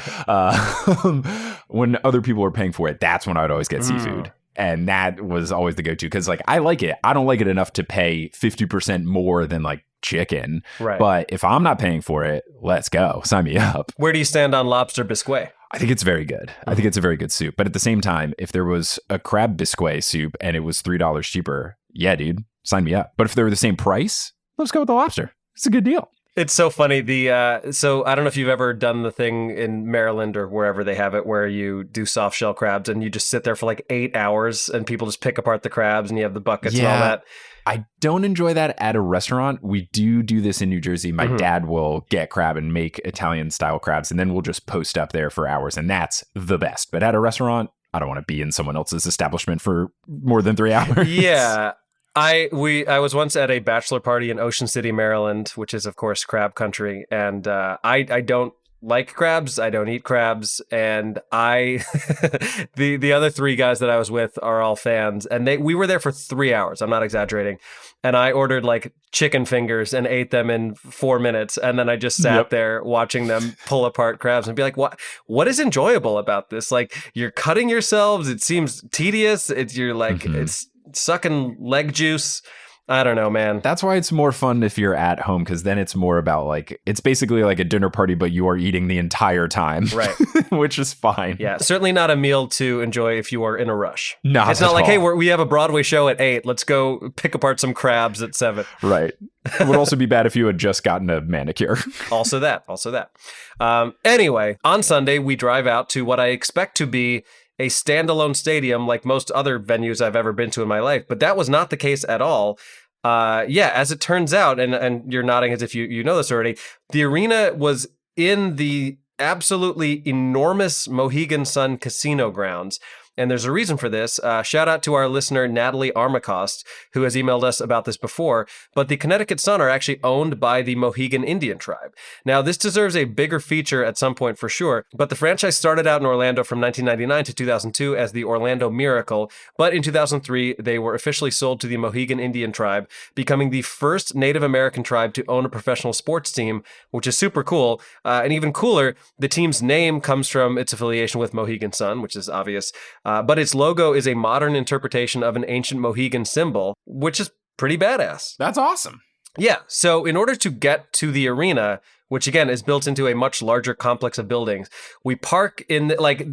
When other people were paying for it, that's when I would always get seafood. And that was always the go-to, because like, I like it. I don't like it enough to pay 50% more than like chicken. Right. But if I'm not paying for it, let's go. Sign me up. Where do you stand on lobster biscuit? I think it's very good. I think it's a very good soup. But at the same time, if there was a crab biscuit soup and it was $3 cheaper, yeah, dude, sign me up. But if they were the same price, let's go with the lobster. It's a good deal. It's so funny. So I don't know if you've ever done the thing in Maryland or wherever they have it, where you do soft shell crabs and you just sit there for like 8 hours and people just pick apart the crabs and you have the buckets and all that. I don't enjoy that at a restaurant. We do this in New Jersey. My dad will get crab and make Italian style crabs, and then we'll just post up there for hours, and that's the best. But at a restaurant, I don't want to be in someone else's establishment for more than 3 hours. Yeah. I was once at a bachelor party in Ocean City, Maryland, which is, of course, crab country. And I don't like crabs. I don't eat crabs. And the other three guys that I was with are all fans. And we were there for 3 hours. I'm not exaggerating. And I ordered like chicken fingers and ate them in 4 minutes. And then I just sat there watching them pull apart crabs and be like, what is enjoyable about this? Like, you're cutting yourselves. It seems tedious. It's sucking leg juice. I don't know, man. That's why it's more fun if you're at home, because then it's more about like, it's basically like a dinner party, but you are eating the entire time. Right. Which is fine. Yeah. Certainly not a meal to enjoy if you are in a rush. No, it's not like, hey, we have a Broadway show at 8. Let's go pick apart some crabs at 7. Right. It would also be bad if you had just gotten a manicure. Also that. Anyway, on Sunday, we drive out to what I expect to be a standalone stadium like most other venues I've ever been to in my life. But that was not the case at all. As it turns out, and you're nodding as if you know this already, the arena was in the absolutely enormous Mohegan Sun Casino grounds. And there's a reason for this. Shout out to our listener, Natalie Armacost, who has emailed us about this before. But the Connecticut Sun are actually owned by the Mohegan Indian tribe. Now, this deserves a bigger feature at some point for sure. But the franchise started out in Orlando from 1999 to 2002 as the Orlando Miracle. But in 2003, they were officially sold to the Mohegan Indian tribe, becoming the first Native American tribe to own a professional sports team, which is super cool. And even cooler, the team's name comes from its affiliation with Mohegan Sun, which is obvious. But its logo is a modern interpretation of an ancient Mohegan symbol, which is pretty badass. That's awesome. Yeah. So in order to get to the arena, which again is built into a much larger complex of buildings. We park in the, like,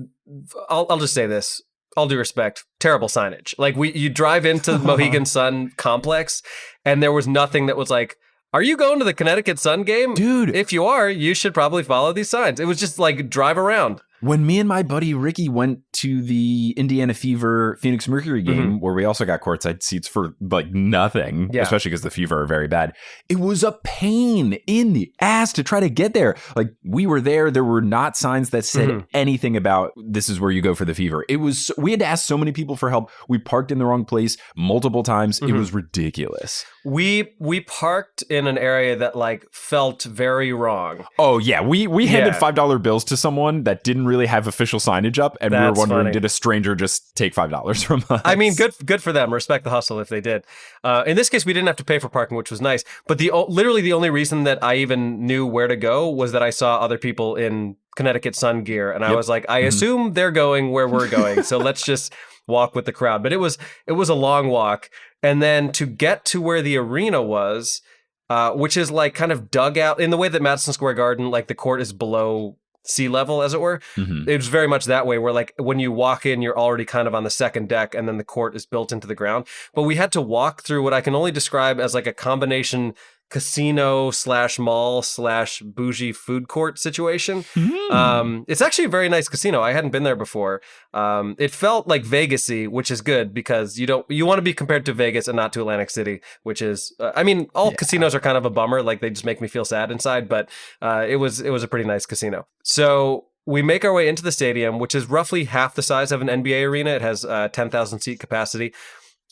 I'll just say this, all due respect, terrible signage. Like you drive into the Mohegan Sun complex and there was nothing that was like, are you going to the Connecticut Sun game? Dude. If you are, you should probably follow these signs. It was just like drive around. When me and my buddy Ricky went to the Indiana Fever Phoenix Mercury game, where we also got courtside seats for like nothing, especially because the Fever are very bad, it was a pain in the ass to try to get there. Like we were there were not signs that said anything about this is where you go for the Fever. It was, we had to ask so many people for help. We parked in the wrong place multiple times. It was ridiculous. We parked in an area that like felt very wrong. Oh yeah, we handed $5 bills to someone that didn't really have official signage up, and we were wondering, did a stranger just take $5 from us? I mean, good for them. Respect the hustle if they did. In this case, we didn't have to pay for parking, which was nice. But literally the only reason that I even knew where to go was that I saw other people in Connecticut Sun gear, and I was like, I assume they're going where we're going, so let's just walk with the crowd. But it was a long walk, and then to get to where the arena was, which is like kind of dug out in the way that Madison Square Garden, like the court is below sea level, as it were. It was very much that way, where like when you walk in, you're already kind of on the second deck, and then the court is built into the ground. But we had to walk through what I can only describe as like a combination casino / mall / bougie food court situation. It's actually a very nice casino. I hadn't been there before. It felt like Vegas-y, which is good because you want to be compared to Vegas and not to Atlantic City, which is, I mean, all casinos are kind of a bummer. Like they just make me feel sad inside, but it was a pretty nice casino. So we make our way into the stadium, which is roughly half the size of an NBA arena. It has 10,000 seat capacity.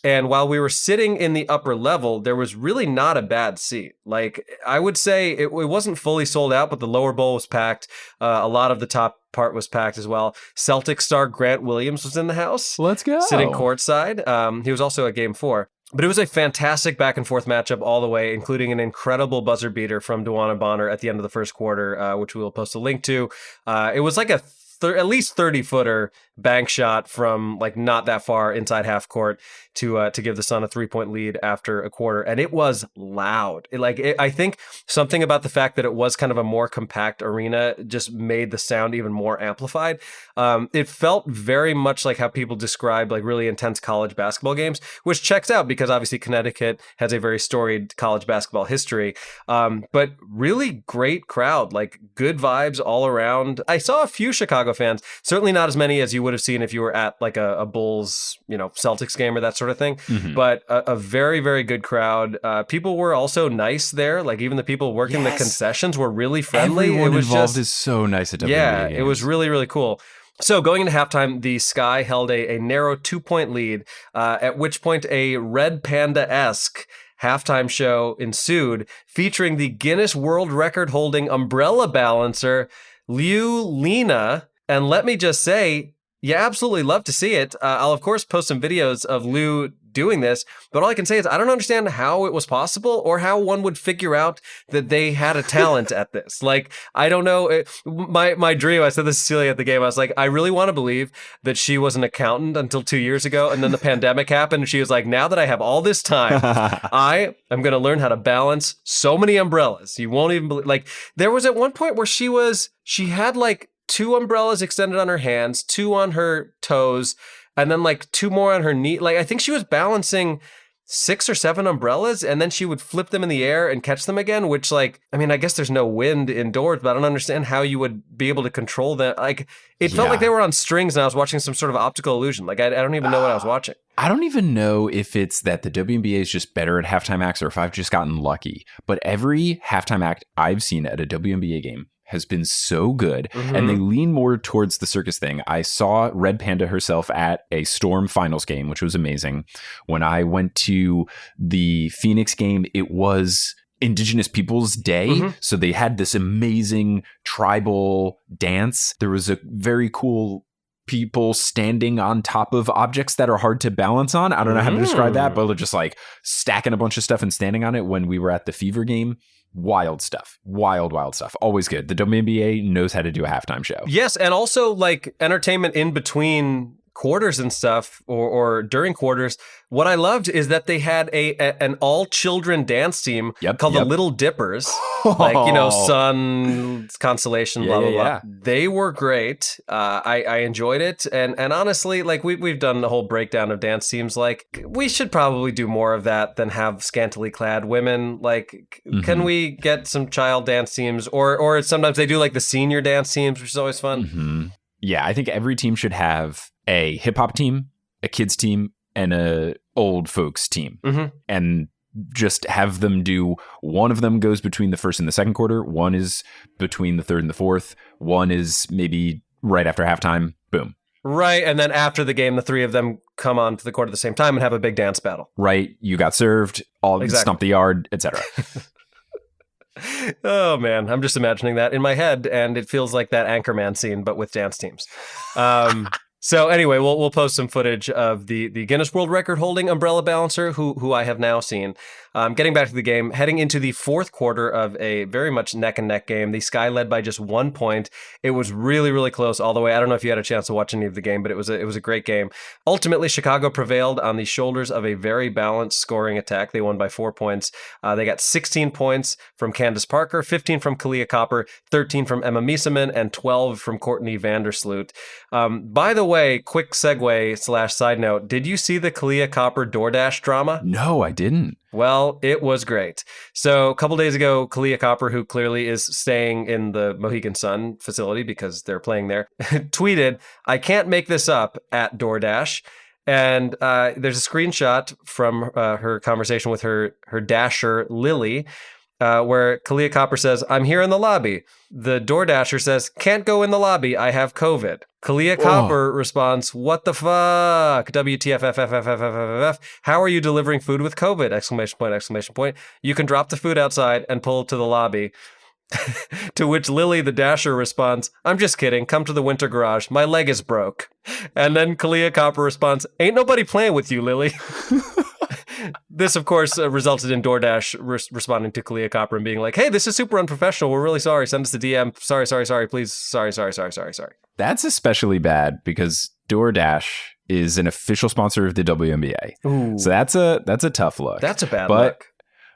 And while we were sitting in the upper level, there was really not a bad seat. Like, I would say it wasn't fully sold out, but the lower bowl was packed. A lot of the top part was packed as well. Celtic star Grant Williams was in the house. Let's go. Sitting courtside. He was also at Game 4. But it was a fantastic back and forth matchup all the way, including an incredible buzzer beater from DeWanna Bonner at the end of the first quarter, which we will post a link to. It was like at least 30-footer bank shot from like not that far inside half court to give the Sun a 3-point lead after a quarter, and it was loud. I think something about the fact that it was kind of a more compact arena just made the sound even more amplified. It felt very much like how people describe like really intense college basketball games, which checks out because obviously Connecticut has a very storied college basketball history. But really great crowd, like good vibes all around. I saw a few Chicago fans, certainly not as many as you would have seen if you were at like a Bulls, Celtics game or that sort of thing, but a very, very good crowd. People were also nice there. Like even the people working the concessions were really friendly. Everyone involved is so nice at WNBA games. It was really, really cool. So going into halftime, the Sky held a narrow 2-point lead, at which point a Red Panda-esque halftime show ensued, featuring the Guinness World Record holding umbrella balancer, Liu Lina. And let me just say, you absolutely love to see it. I'll, of course, post some videos of Lou doing this, but all I can say is I don't understand how it was possible or how one would figure out that they had a talent at this. Like, I don't know. My dream, I said this to Celia at the game, I was like, I really want to believe that she was an accountant until 2 years ago, and then the pandemic happened, and she was like, now that I have all this time, I am going to learn how to balance so many umbrellas. You won't even believe. Like, there was at one point where she had like 2 umbrellas extended on her hands, 2 on her toes, and then like 2 more on her knee. Like I think she was balancing 6 or 7 umbrellas, and then she would flip them in the air and catch them again, which like, I mean, I guess there's no wind indoors, but I don't understand how you would be able to control them. Like it felt like they were on strings and I was watching some sort of optical illusion. Like I don't even know what I was watching. I don't even know if it's that the WNBA is just better at halftime acts or if I've just gotten lucky, but every halftime act I've seen at a WNBA game has been so good, and they lean more towards the circus thing. I saw Red Panda herself at a Storm finals game, which was amazing. When I went to the Phoenix game, it was Indigenous Peoples Day, so they had this amazing tribal dance. There was a very cool people standing on top of objects that are hard to balance on. I don't know how to describe that, but they're just like stacking a bunch of stuff and standing on it when we were at the Fever game. Wild stuff. Wild stuff. Always good. The WNBA knows how to do a halftime show. Yes, and also like entertainment in between quarters and stuff, or during quarters, what I loved is that they had an all children dance team called the Little Dippers, like, you know, sun, constellation, blah, blah, blah. They were great. I enjoyed it. And honestly, like we've done a whole breakdown of dance teams. Like we should probably do more of that than have scantily clad women. Like, can we get some child dance teams, or sometimes they do like the senior dance teams, which is always fun. Yeah, I think every team should have a hip hop team, a kids team, and a old folks team. And just have them do, one of them goes between the first and the second quarter, one is between the third and the fourth, one is maybe right after halftime. Boom. Right, and then after the game, the three of them come on to the court at the same time and have a big dance battle. Right, you got served, stomp the yard, etc. Oh man, I'm just imagining that in my head, and it feels like that Anchorman scene, but with dance teams. So anyway, we'll post some footage of the Guinness World Record holding umbrella balancer, who I have now seen. Getting back to the game, heading into the fourth quarter of a very much neck and neck game, the Sky led by just 1 point. It was really, really close all the way. I don't know if you had a chance to watch any of the game, but it was a great game. Ultimately, Chicago prevailed on the shoulders of a very balanced scoring attack. They won by 4 points. They got 16 points from Candace Parker, 15 from Kalia Copper, 13 from Emma Mieseman, and 12 from Courtney Vandersloot. By the way, quick segue / side note, did you see the Kalia Copper Doordash drama? No, I didn't. Well, it was great. So a couple days ago, Kalia Copper, who clearly is staying in the Mohegan Sun facility because they're playing there, tweeted, "I can't make this up," at Doordash. And there's a screenshot from her conversation with her dasher, Lily, where Kalia Copper says, "I'm here in the lobby." The DoorDasher says, "Can't go in the lobby. I have COVID." Kalia Copper responds, "What the fuck? WTF? How are you delivering food with COVID? Exclamation point. You can drop the food outside and pull to the lobby." To which Lily, the dasher, responds, "I'm just kidding. Come to the winter garage. My leg is broke." And then Kalia Copper responds, "Ain't nobody playing with you, Lily." This, of course, resulted in DoorDash responding to Kalia Copper and being like, "Hey, this is super unprofessional. We're really sorry. Send us the DM. Sorry, please. Sorry. That's especially bad because DoorDash is an official sponsor of the WNBA. Ooh. So that's a tough look. That's a bad look.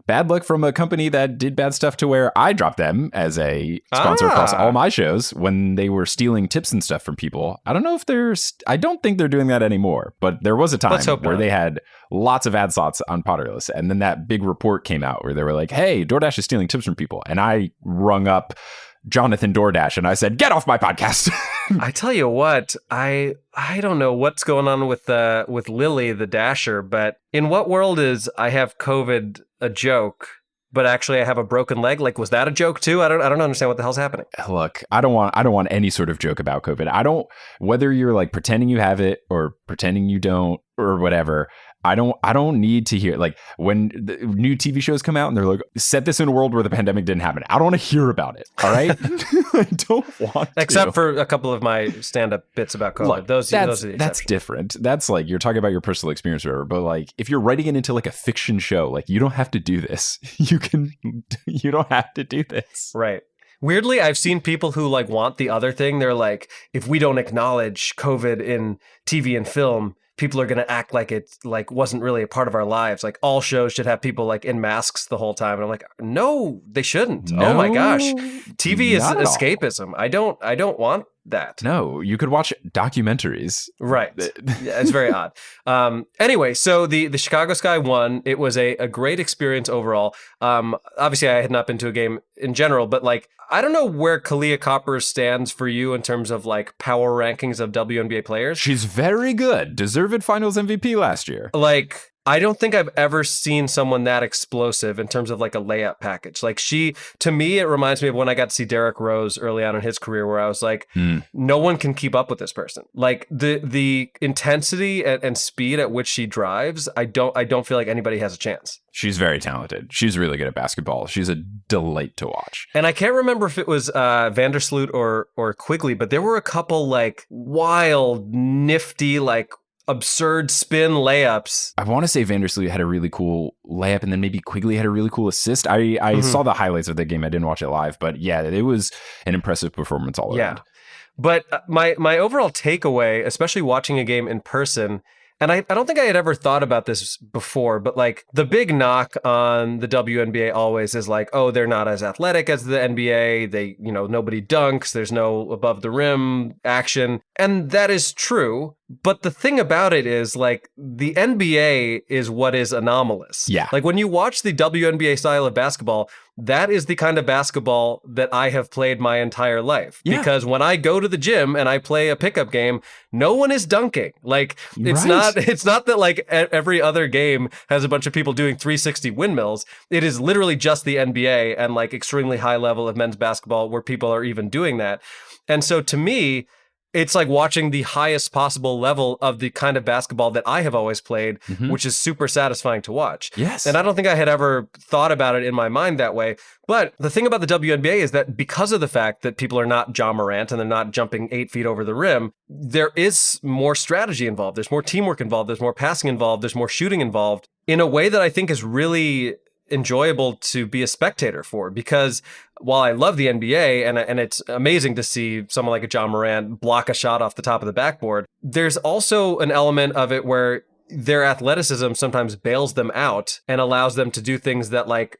Bad luck from a company that did bad stuff to where I dropped them as a sponsor across all my shows when they were stealing tips and stuff from people. I don't know if I don't think they're doing that anymore, but there was a time where they had lots of ad slots on Potterless. And then that big report came out where they were like, "Hey, DoorDash is stealing tips from people." And I rung up Jonathan DoorDash and I said, "Get off my podcast." I tell you what, I don't know what's going on with Lily, the dasher, but in what world is "I have COVID" a joke, but actually I have a broken leg? Like, was that a joke too? I don't understand what the hell's happening. Look, I don't want any sort of joke about COVID. Whether you're like pretending you have it or pretending you don't or whatever. I don't need to hear, like, when the new TV shows come out and they're like, "Set this in a world where the pandemic didn't happen." I don't want to hear about it. All right. I don't want Except for a couple of my stand-up bits about COVID. Look, those are the exceptions. That's different. That's like, you're talking about your personal experience or whatever, but like, if you're writing it into like a fiction show, like, you don't have to do this. You don't have to do this. Right. Weirdly, I've seen people who like want the other thing. They're like, if we don't acknowledge COVID in TV and film, people are going to act like it like wasn't really a part of our lives. Like, all shows should have people like in masks the whole time. And I'm like, no, they shouldn't. No, oh my gosh. TV is escapism. I don't want that. No, you could watch documentaries. Right. Yeah, it's very odd. Anyway, so the Chicago Sky won. It was a great experience overall. Obviously, I had not been to a game in general, but like, I don't know where Kalia Copper stands for you in terms of like power rankings of WNBA players. She's very good. Deserved Finals MVP last year. Like, I don't think I've ever seen someone that explosive in terms of like a layup package. Like, to me, it reminds me of when I got to see Derrick Rose early on in his career, where I was like, no one can keep up with this person. Like, the intensity and speed at which she drives, I don't feel like anybody has a chance. She's very talented. She's really good at basketball. She's a delight to watch. And I can't remember if it was Vandersloot or Quigley, but there were a couple like wild, nifty, like absurd spin layups. I want to say Vandersloot had a really cool layup, and then maybe Quigley had a really cool assist. I saw the highlights of the game. I didn't watch it live, but yeah, it was an impressive performance all around. But my overall takeaway, especially watching a game in person, and I don't think I had ever thought about this before, but like the big knock on the WNBA always is like, oh, they're not as athletic as the NBA. They, nobody dunks. There's no above the rim action. And that is true. But the thing about it is like the NBA is what is anomalous. Yeah. Like when you watch the WNBA style of basketball, that is the kind of basketball that I have played my entire life. Yeah. Because when I go to the gym and I play a pickup game, no one is dunking. Like it's not that like every other game has a bunch of people doing 360 windmills. It is literally just the NBA and like extremely high level of men's basketball where people are even doing that. And so to me, it's like watching the highest possible level of the kind of basketball that I have always played, which is super satisfying to watch. Yes. And I don't think I had ever thought about it in my mind that way. But the thing about the WNBA is that because of the fact that people are not Ja Morant and they're not jumping 8 feet over the rim, there is more strategy involved. There's more teamwork involved. There's more passing involved. There's more shooting involved in a way that I think is really enjoyable to be a spectator for, because while I love the NBA and it's amazing to see someone like a Ja Morant block a shot off the top of the backboard, there's also an element of it where their athleticism sometimes bails them out and allows them to do things that like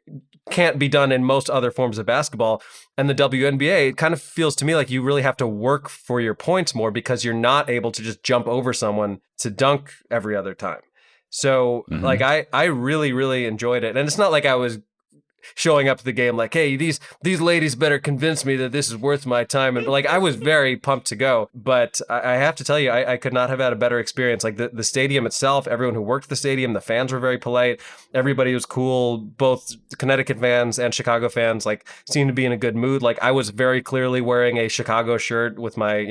can't be done in most other forms of basketball. And the WNBA, it kind of feels to me like you really have to work for your points more because you're not able to just jump over someone to dunk every other time. So like I really, really enjoyed it. And it's not like I was showing up to the game like, hey, these ladies better convince me that this is worth my time. And like I was very pumped to go. But I have to tell you, I could not have had a better experience. Like the stadium itself, everyone who worked the stadium, the fans were very polite. Everybody was cool. Both Connecticut fans and Chicago fans like seemed to be in a good mood. Like I was very clearly wearing a Chicago shirt with my,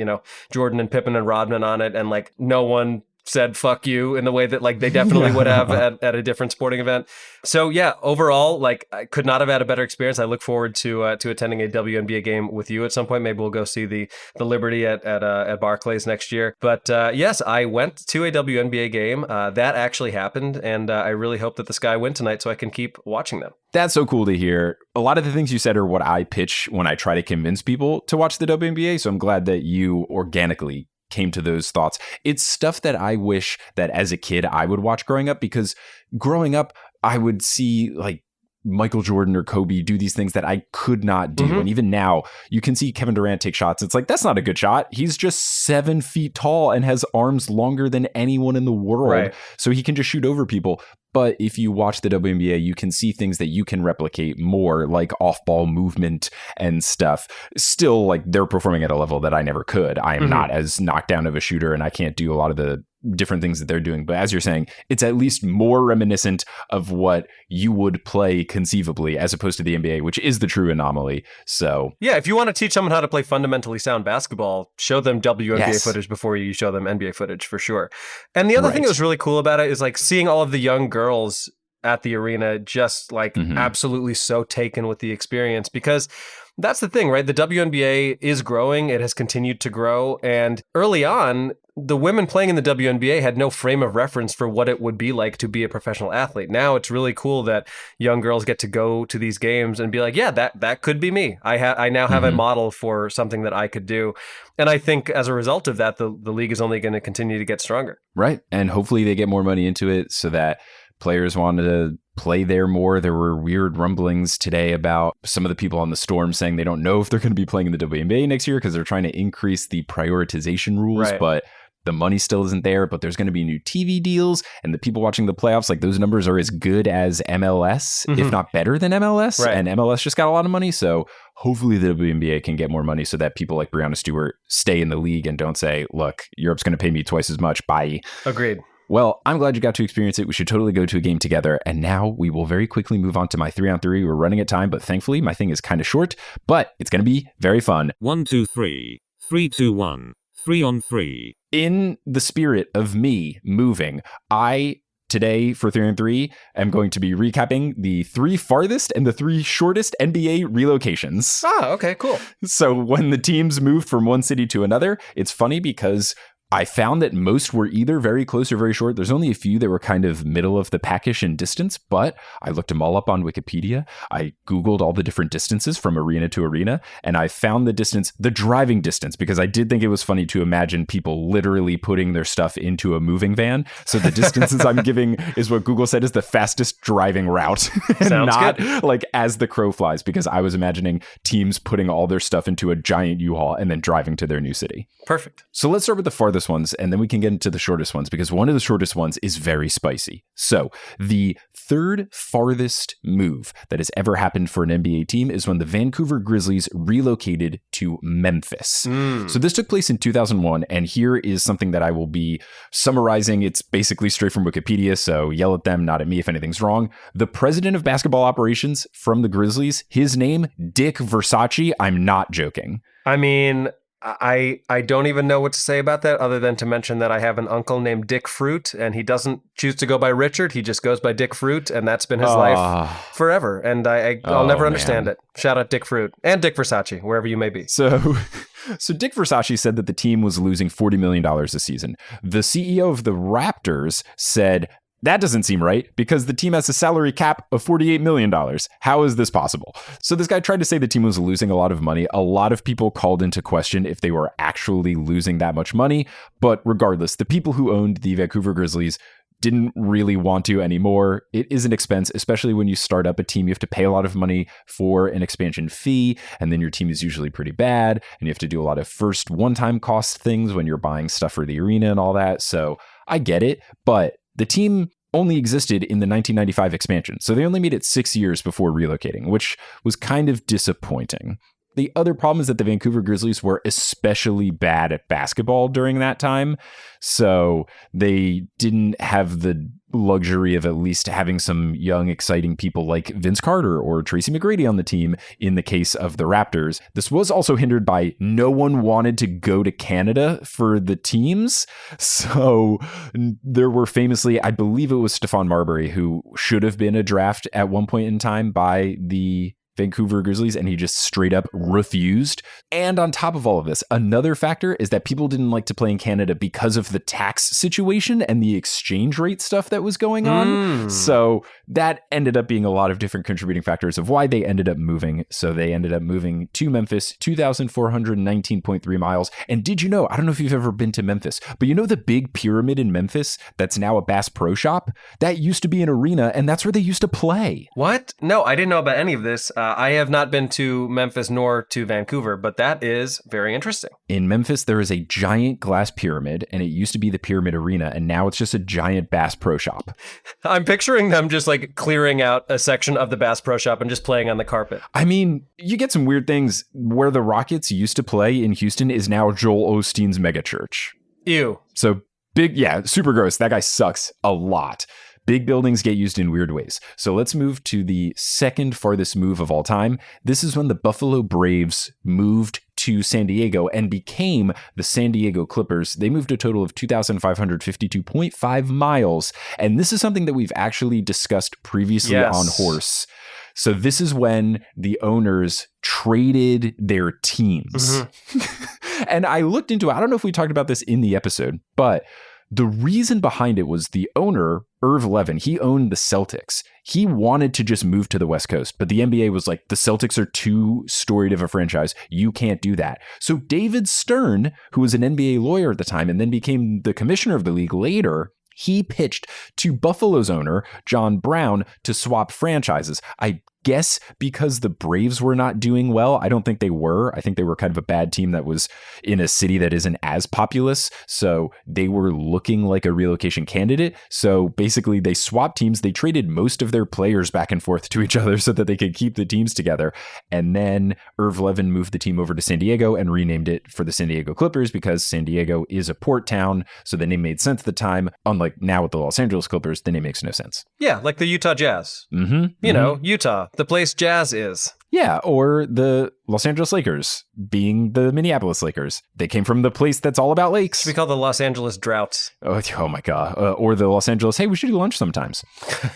Jordan and Pippen and Rodman on it. And like no one said fuck you in the way that like they definitely would have at a different sporting event. So yeah, overall, like I could not have had a better experience. I look forward to attending a WNBA game with you at some point. Maybe we'll go see the Liberty at Barclays next year. But yes, I went to a WNBA game. That actually happened, and I really hope that the Sky win tonight so I can keep watching them. That's so cool to hear. A lot of the things you said are what I pitch when I try to convince people to watch the WNBA. So I'm glad that you organically came to those thoughts. It's stuff that I wish that as a kid I would watch growing up, because growing up I would see like Michael Jordan or Kobe do these things that I could not do. And even now you can see Kevin Durant take shots. It's like, that's not a good shot. He's just 7 feet tall and has arms longer than anyone in the world. Right. So he can just shoot over people. But if you watch the WNBA, you can see things that you can replicate more, like off-ball movement and stuff. Still, like, they're performing at a level that I never could. I am not as knocked down of a shooter, and I can't do a lot of the different things that they're doing. But as you're saying, it's at least more reminiscent of what you would play conceivably, as opposed to the NBA, which is the true anomaly. So yeah, if you want to teach someone how to play fundamentally sound basketball, show them WNBA footage before you show them NBA footage, for sure. And the other thing that was really cool about it is like seeing all of the young girls at the arena just like absolutely so taken with the experience, because that's the thing, right? The WNBA is growing. It has continued to grow. And early on, the women playing in the WNBA had no frame of reference for what it would be like to be a professional athlete. Now it's really cool that young girls get to go to these games and be like, yeah, that could be me. I now have a model for something that I could do. And I think as a result of that, the league is only going to continue to get stronger. Right. And hopefully they get more money into it so that players want to play there more. There were weird rumblings today about some of the people on the Storm saying they don't know if they're going to be playing in the WNBA next year because they're trying to increase the prioritization rules. Right. But the money still isn't there, but there's going to be new TV deals, and the people watching the playoffs, like those numbers are as good as MLS, if not better than MLS. Right. And MLS just got a lot of money. So hopefully the WNBA can get more money so that people like Breanna Stewart stay in the league and don't say, look, Europe's going to pay me twice as much. Bye. Agreed. Well, I'm glad you got to experience it. We should totally go to a game together. And now we will very quickly move on to my 3-on-3. We're running at time, but thankfully my thing is kind of short, but it's going to be very fun. 1, 2, 3. 3, 2, 1. 3-on-3. In the spirit of me moving, today for 3-on-3, am going to be recapping the 3 farthest and the 3 shortest NBA relocations. Ah, okay, cool. So when the teams moved from one city to another, it's funny because I found that most were either very close or very short. There's only a few that were kind of middle of the packish in distance, but I looked them all up on Wikipedia. I Googled all the different distances from arena to arena, and I found the driving distance, because I did think it was funny to imagine people literally putting their stuff into a moving van. So the distances I'm giving is what Google said is the fastest driving route, and not good. Like as the crow flies, because I was imagining teams putting all their stuff into a giant U-Haul and then driving to their new city. Perfect. So let's start with the farthest ones, and then we can get into the shortest ones, because one of the shortest ones is very spicy. So the third farthest move that has ever happened for an NBA team is when the Vancouver Grizzlies relocated to Memphis. So this took place in 2001, and here is something that I will be summarizing. It's basically straight from Wikipedia, so yell at them, not at me if anything's wrong. The president of basketball operations from the Grizzlies, his name, Dick Versace. I'm not joking. I mean, I don't even know what to say about that other than to mention that I have an uncle named Dick Fruit, and he doesn't choose to go by Richard. He just goes by Dick Fruit, and that's been his life forever. And I'll never understand it. Shout out Dick Fruit and Dick Versace, wherever you may be. So Dick Versace said that the team was losing $40 million a season. The CEO of the Raptors said, that doesn't seem right, because the team has a salary cap of $48 million. How is this possible? So this guy tried to say the team was losing a lot of money. A lot of people called into question if they were actually losing that much money. But regardless, the people who owned the Vancouver Grizzlies didn't really want to anymore. It is an expense, especially when you start up a team. You have to pay a lot of money for an expansion fee, and then your team is usually pretty bad, and you have to do a lot of first one-time cost things when you're buying stuff for the arena and all that. So I get it, but the team only existed in the 1995 expansion, so they only made it 6 years before relocating, which was kind of disappointing. The other problem is that the Vancouver Grizzlies were especially bad at basketball during that time, so they didn't have the luxury of at least having some young, exciting people like Vince Carter or Tracy McGrady on the team in the case of the Raptors. This was also hindered by no one wanted to go to Canada for the teams. So there were famously, I believe it was Stephon Marbury, who should have been a draft at one point in time by the Vancouver Grizzlies, and he just straight up refused. And on top of all of this, another factor is that people didn't like to play in Canada because of the tax situation and the exchange rate stuff that was going on. So that ended up being a lot of different contributing factors of why they ended up moving. So they ended up moving to Memphis, 2,419.3 miles. And did you know, I don't know if you've ever been to Memphis, but you know the big pyramid in Memphis that's now a Bass Pro Shop? That used to be an arena, and that's where they used to play. What? No, I didn't know about any of this. I have not been to Memphis nor to Vancouver, but that is very interesting. In Memphis, there is a giant glass pyramid, and it used to be the Pyramid Arena, and now it's just a giant Bass Pro Shop. I'm picturing them just like clearing out a section of the Bass Pro Shop and just playing on the carpet. I mean, you get some weird things. Where the Rockets used to play in Houston is now Joel Osteen's megachurch. Ew. So big, yeah, super gross. That guy sucks a lot. Big buildings get used in weird ways. So let's move to the second farthest move of all time. This is when the Buffalo Braves moved to San Diego and became the San Diego Clippers. They moved a total of 2,552.5 miles. And this is something that we've actually discussed previously on Horse. So this is when the owners traded their teams. And I looked into it. I don't know if we talked about this in the episode, but the reason behind it was the owner, Irv Levin, he owned the Celtics. He wanted to just move to the West Coast, but the NBA was like, the Celtics are too storied of a franchise. You can't do that. So David Stern, who was an NBA lawyer at the time and then became the commissioner of the league later, he pitched to Buffalo's owner, John Brown, to swap franchises. I guess because the Braves were not doing well. I don't think they were. I think they were kind of a bad team that was in a city that isn't as populous. So they were looking like a relocation candidate. So basically they swapped teams. They traded most of their players back and forth to each other so that they could keep the teams together. And then Irv Levin moved the team over to San Diego and renamed it for the San Diego Clippers because San Diego is a port town. So the name made sense at the time. Unlike now with the Los Angeles Clippers, the name makes no sense. Yeah, like the Utah Jazz. You know, Utah. the place jazz is. Yeah, or the Los Angeles Lakers being the Minneapolis Lakers. They came from the place that's all about lakes. Should be called the Los Angeles Droughts. Oh my God. Or the Los Angeles, hey, we should do lunch sometimes.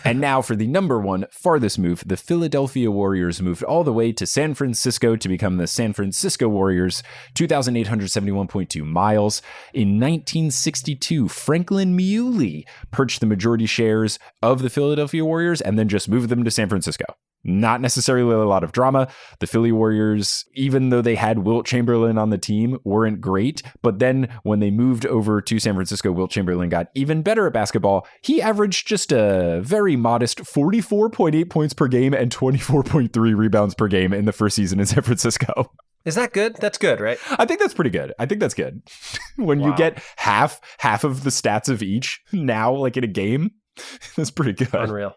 And now for the number one farthest move, the Philadelphia Warriors moved all the way to San Francisco to become the San Francisco Warriors, 2,871.2 miles. In 1962, Franklin Muley purchased the majority shares of the Philadelphia Warriors and then just moved them to San Francisco. Not necessarily a lot of drama. The Philly Warriors, even though they had Wilt Chamberlain on the team, weren't great. But then when they moved over to San Francisco, Wilt Chamberlain got even better at basketball. He averaged just a very modest 44.8 points per game and 24.3 rebounds per game in the first season in San Francisco. Is that good? That's good, right? I think that's pretty good. I think that's good. When you get half of the stats of each now, like in a game, that's pretty good. Unreal.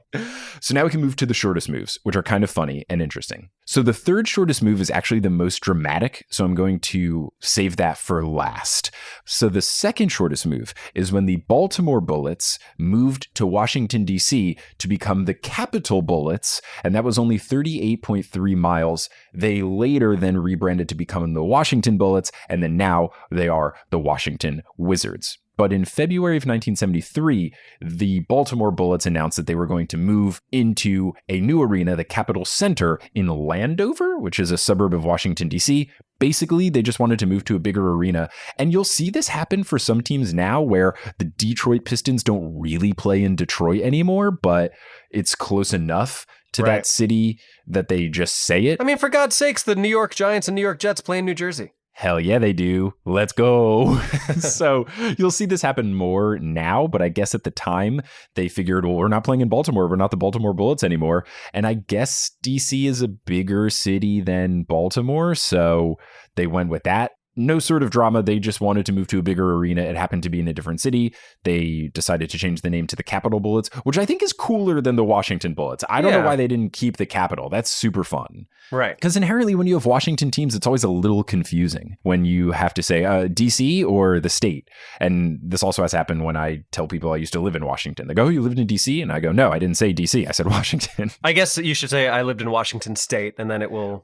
So now we can move to the shortest moves, which are kind of funny and interesting. So the third shortest move is actually the most dramatic, so I'm going to save that for last. So the second shortest move is when the Baltimore Bullets moved to Washington, D.C. to become the Capitol Bullets, and that was only 38.3 miles. They later then rebranded to become the Washington Bullets, and then now they are the Washington Wizards. But in February of 1973, the Baltimore Bullets announced that they were going to move into a new arena, the Capitol Center in Landover, which is a suburb of Washington, D.C. Basically, they just wanted to move to a bigger arena. And you'll see this happen for some teams now where the Detroit Pistons don't really play in Detroit anymore, but it's close enough to that city that they just say it. I mean, for God's sakes, the New York Giants and New York Jets play in New Jersey. Hell yeah, they do. Let's go. So you'll see this happen more now, but I guess at the time they figured, well, we're not playing in Baltimore. We're not the Baltimore Bullets anymore. And I guess DC is a bigger city than Baltimore, so they went with that. No sort of drama. They just wanted to move to a bigger arena. It happened to be in a different city. They decided to change the name to the Capitol Bullets, which I think is cooler than the Washington Bullets. I don't know why they didn't keep the Capitol. That's super fun. Right. Because inherently when you have Washington teams, it's always a little confusing when you have to say DC or the state. And this also has happened when I tell people I used to live in Washington. They go, oh, you lived in DC? And I go, no, I didn't say DC. I said Washington. I guess you should say I lived in Washington State, and then it will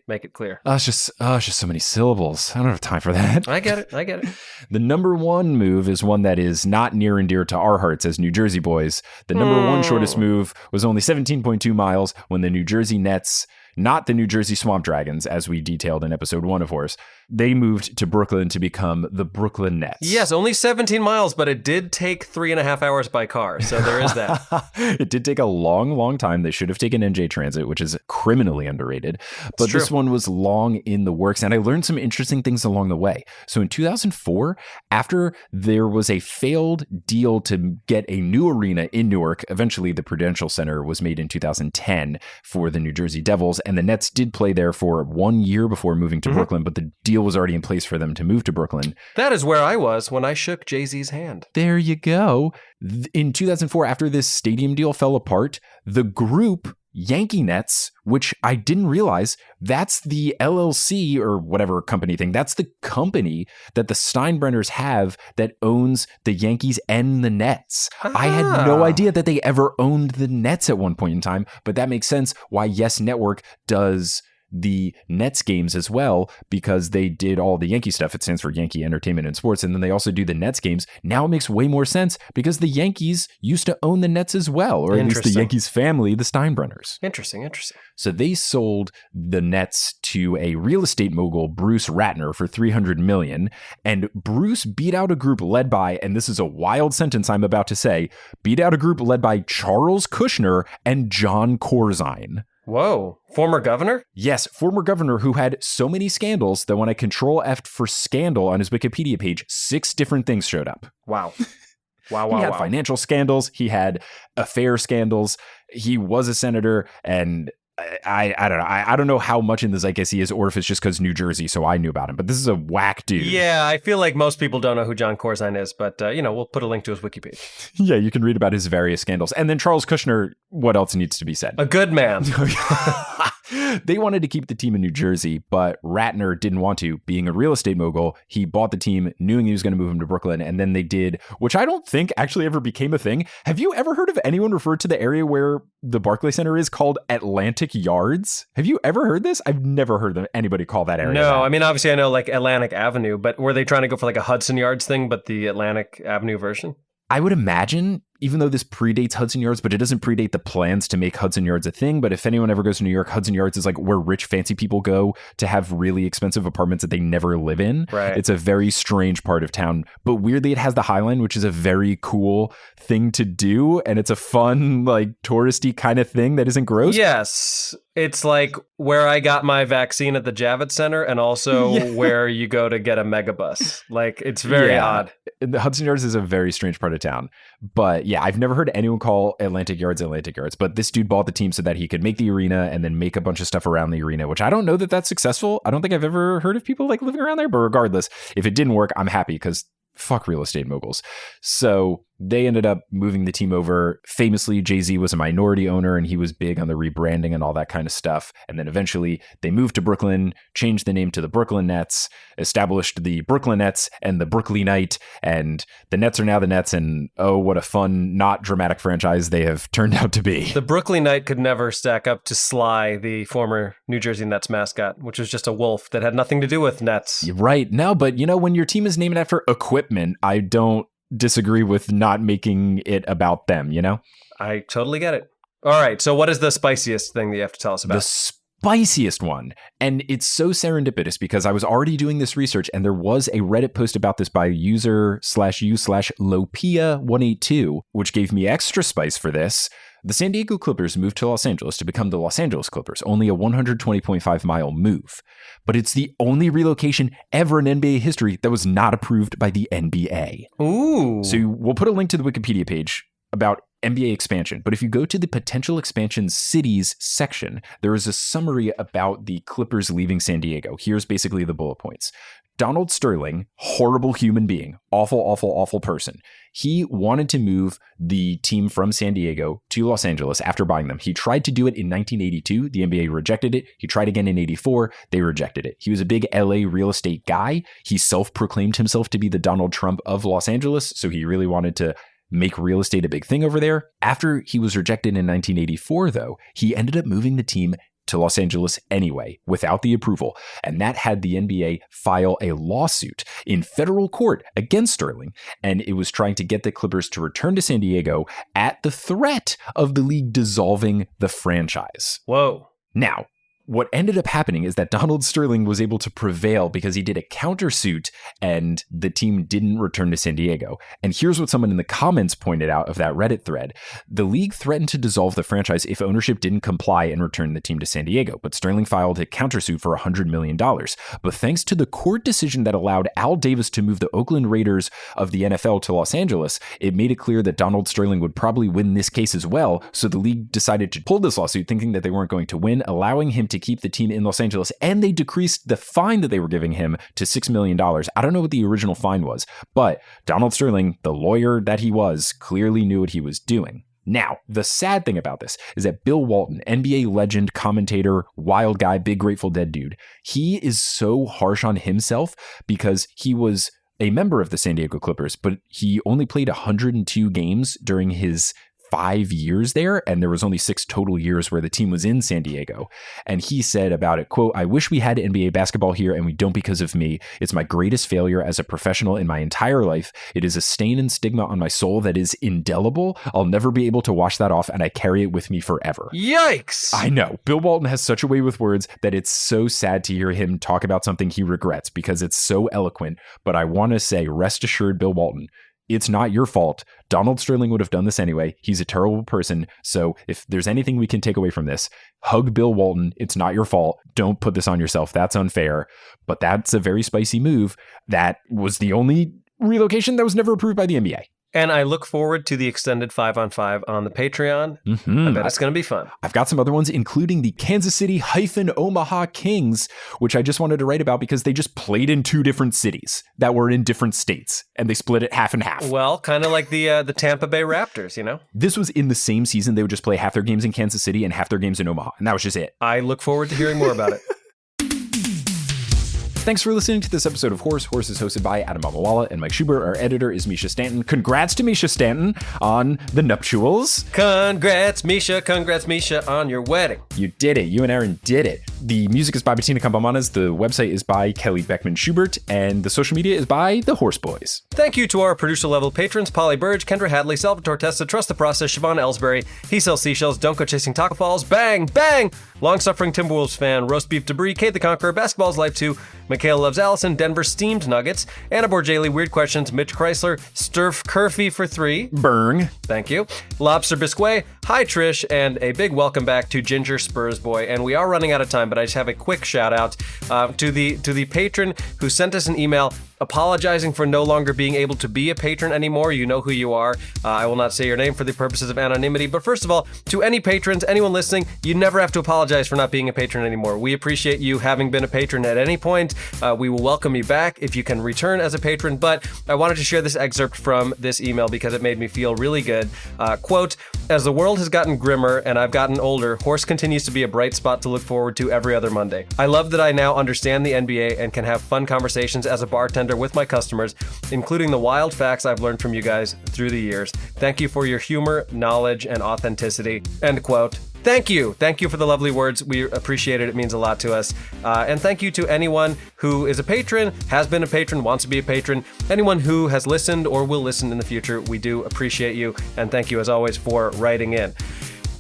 make it clear. It's just so many syllables. I don't have time for that. I get it. The number one move is one that is not near and dear to our hearts as New Jersey boys. The number one shortest move was only 17.2 miles when the New Jersey Nets, not the New Jersey Swamp Dragons, as we detailed in episode 1, of course, they moved to Brooklyn to become the Brooklyn Nets. Yes, only 17 miles, but it did take 3.5 hours by car. So there is that. It did take a long time. They should have taken NJ Transit, which is criminally underrated. But this one was long in the works, and I learned some interesting things along the way. So in 2004, after there was a failed deal to get a new arena in Newark, eventually the Prudential Center was made in 2010 for the New Jersey Devils, and the Nets did play there for 1 year before moving to Brooklyn, but the deal was already in place for them to move to Brooklyn. That is where I was when I shook Jay-Z's hand. There you go. In 2004, after this stadium deal fell apart, the group Yankee Nets, which I didn't realize, that's the LLC or whatever company thing. That's the company that the Steinbrenners have that owns the Yankees and the Nets. I had no idea that they ever owned the Nets at one point in time, but that makes sense why Yes Network does the Nets games as well, because they did all the Yankee stuff. It stands for Yankee Entertainment and Sports. And then they also do the Nets games. Now it makes way more sense because the Yankees used to own the Nets as well, or at least the Yankees family, the Steinbrenners. Interesting. So they sold the Nets to a real estate mogul, Bruce Ratner, for $300 million. And Bruce beat out a group led by, and this is a wild sentence I'm about to say, beat out a group led by Charles Kushner and John Corzine. Whoa, former governor? Yes, former governor who had so many scandals that when I Control F for scandal on his Wikipedia page, 6 different things showed up. Wow. He had financial scandals. He had affair scandals. He was a senator, and I don't know. I don't know how much in the zeitgeist he is, or if it's just because New Jersey, so I knew about him. But this is a whack dude. Yeah, I feel like most people don't know who John Corzine is, but, we'll put a link to his wiki page. Yeah, you can read about his various scandals. And then Charles Kushner, what else needs to be said? A good man. They wanted to keep the team in New Jersey, but Ratner didn't want to. Being a real estate mogul, he bought the team, knowing he was going to move him to Brooklyn, and then they did, which I don't think actually ever became a thing. Have you ever heard of anyone refer to the area where the Barclays Center is called Atlantic Yards? Have you ever heard this? I've never heard of anybody call that area. No, I mean, obviously I know like Atlantic Avenue, but were they trying to go for like a Hudson Yards thing, but the Atlantic Avenue version? I would imagine, even though this predates Hudson Yards, but it doesn't predate the plans to make Hudson Yards a thing. But if anyone ever goes to New York, Hudson Yards is like where rich, fancy people go to have really expensive apartments that they never live in. Right. It's a very strange part of town. But weirdly, it has the High Line, which is a very cool thing to do. And it's a fun, like, touristy kind of thing that isn't gross. Yes. It's like where I got my vaccine at the Javits Center and also where you go to get a megabus. Like, it's very odd. The Hudson Yards is a very strange part of town. But yeah, I've never heard anyone call Atlantic Yards. But this dude bought the team so that he could make the arena and then make a bunch of stuff around the arena, which I don't know that that's successful. I don't think I've ever heard of people like living around there. But regardless, if it didn't work, I'm happy because fuck real estate moguls. So they ended up moving the team over. Famously, Jay-Z was a minority owner and he was big on the rebranding and all that kind of stuff. And then eventually they moved to Brooklyn, changed the name to the Brooklyn Nets, established the Brooklyn Nets and the Brooklynite, and the Nets are now the Nets. And oh, what a fun, not dramatic franchise they have turned out to be. The Brooklynite could never stack up to Sly, the former New Jersey Nets mascot, which was just a wolf that had nothing to do with Nets. Right. No, but you know, when your team is named after equipment, I don't disagree with not making it about them, you know? I totally get it. All right, so what is the spiciest thing that you have to tell us about? The spiciest one. And it's so serendipitous because I was already doing this research and there was a Reddit post about this by user/u/Lopia182, which gave me extra spice for this. The San Diego Clippers moved to Los Angeles to become the Los Angeles Clippers, only a 120.5 mile move. But it's the only relocation ever in NBA history that was not approved by the NBA. Ooh. So we'll put a link to the Wikipedia page about NBA expansion. But if you go to the potential expansion cities section, there is a summary about the Clippers leaving San Diego. Here's basically the bullet points. Donald Sterling, horrible human being, awful person. He wanted to move the team from San Diego to Los Angeles after buying them. He tried to do it in 1982. The NBA rejected it. He tried again in 84. They rejected it. He was a big LA real estate guy. He self-proclaimed himself to be the Donald Trump of Los Angeles. So he really wanted to make real estate a big thing over there. After he was rejected in 1984, though, he ended up moving the team to Los Angeles anyway, without the approval. And that had the NBA file a lawsuit in federal court against Sterling. And it was trying to get the Clippers to return to San Diego at the threat of the league dissolving the franchise. Whoa. Now, what ended up happening is that Donald Sterling was able to prevail because he did a countersuit and the team didn't return to San Diego. And here's what someone in the comments pointed out of that Reddit thread. The league threatened to dissolve the franchise if ownership didn't comply and return the team to San Diego, but Sterling filed a countersuit for $100 million. But thanks to the court decision that allowed Al Davis to move the Oakland Raiders of the NFL to Los Angeles, it made it clear that Donald Sterling would probably win this case as well. So the league decided to pull this lawsuit thinking that they weren't going to win, allowing him to keep the team in Los Angeles, and they decreased the fine that they were giving him to $6 million. I don't know what the original fine was, but Donald Sterling, the lawyer that he was, clearly knew what he was doing. Now, the sad thing about this is that Bill Walton, NBA legend, commentator, wild guy, big Grateful Dead dude, he is so harsh on himself because he was a member of the San Diego Clippers, but he only played 102 games during his 5 years there, and there was only 6 total years where the team was in San Diego. And he said about it, quote, "I wish we had NBA basketball here and we don't because of me. It's my greatest failure as a professional in my entire life. It is a stain and stigma on my soul that is indelible. I'll never be able to wash that off and I carry it with me forever." Yikes! I know. Bill Walton has such a way with words that it's so sad to hear him talk about something he regrets because it's so eloquent. But I want to say, rest assured, Bill Walton, it's not your fault. Donald Sterling would have done this anyway. He's a terrible person. So if there's anything we can take away from this, hug Bill Walton. It's not your fault. Don't put this on yourself. That's unfair. But that's a very spicy move. That was the only relocation that was never approved by the NBA. And I look forward to the extended 5-on-5 on the Patreon. I bet it's going to be fun. I've got some other ones, including the Kansas City-Omaha Kings, which I just wanted to write about because they just played in 2 different cities that were in different states, and they split it half and half. Well, kind of like the Tampa Bay Raptors, you know? This was in the same season. They would just play half their games in Kansas City and half their games in Omaha, and that was just it. I look forward to hearing more about it. Thanks for listening to this episode of Horse. Horse is hosted by Adam Amawala and Mike Schubert. Our editor is Misha Stanton. Congrats to Misha Stanton on the nuptials. Congrats, Misha, on your wedding. You did it. You and Aaron did it. The music is by Bettina Campamanas. The website is by Kelly Beckman Schubert. And the social media is by the Horse Boys. Thank you to our producer-level patrons, Polly Burge, Kendra Hadley, Salvatore Testa, Trust the Process, Siobhan Ellsbury, He Sells Seashells, Don't Go Chasing Taco Falls, Bang, Bang, Long-Suffering Timberwolves fan, Roast Beef Debris, Kate the Conqueror, Basketball's Life 2, Michaela Loves Allison, Denver Steamed Nuggets, Anna Borjali, Weird Questions, Mitch Chrysler, Sturf Curfy for 3. Berrrrng. Thank you. Lobster Biscuit, hi Trish, and a big welcome back to Ginger Spurs Boy. And we are running out of time, but I just have a quick shout out to the patron who sent us an email apologizing for no longer being able to be a patron anymore. You know who you are. I will not say your name for the purposes of anonymity. But first of all, to any patrons, anyone listening, you never have to apologize for not being a patron anymore. We appreciate you having been a patron at any point. We will welcome you back if you can return as a patron. But I wanted to share this excerpt from this email because it made me feel really good. Quote, as the world has gotten grimmer and I've gotten older, Horse continues to be a bright spot to look forward to every other Monday. I love that I now understand the NBA and can have fun conversations as a bartender with my customers, including the wild facts I've learned from you guys through the years. Thank you for your humor, knowledge, and authenticity. End quote. Thank you. Thank you for the lovely words. We appreciate it. It means a lot to us. And thank you to anyone who is a patron, has been a patron, wants to be a patron, anyone who has listened or will listen in the future. We do appreciate you. And thank you, as always, for writing in.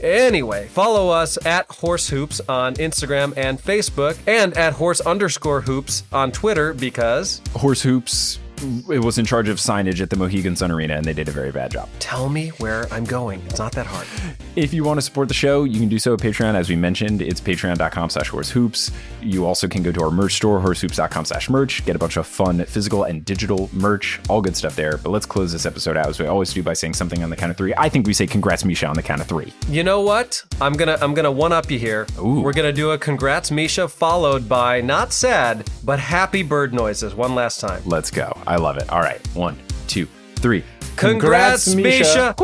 Anyway, follow us at Horse Hoops on Instagram and Facebook, and at Horse_Hoops on Twitter because Horse Hoops, it was in charge of signage at the Mohegan Sun Arena, and they did a very bad job. Tell me where I'm going. It's not that hard. If you want to support the show, you can do so at Patreon. As we mentioned, it's patreon.com/horsehoops. You also can go to our merch store, horsehoops.com/merch, get a bunch of fun physical and digital merch, all good stuff there. But let's close this episode out as we always do by saying something on the count of 3. I think we say congrats, Misha, on the count of 3. You know what? I'm gonna one-up you here. Ooh. We're gonna do a congrats, Misha, followed by not sad, but happy bird noises one last time. Let's go. I love it. All right. 1, 2, 3. Congrats, Misha.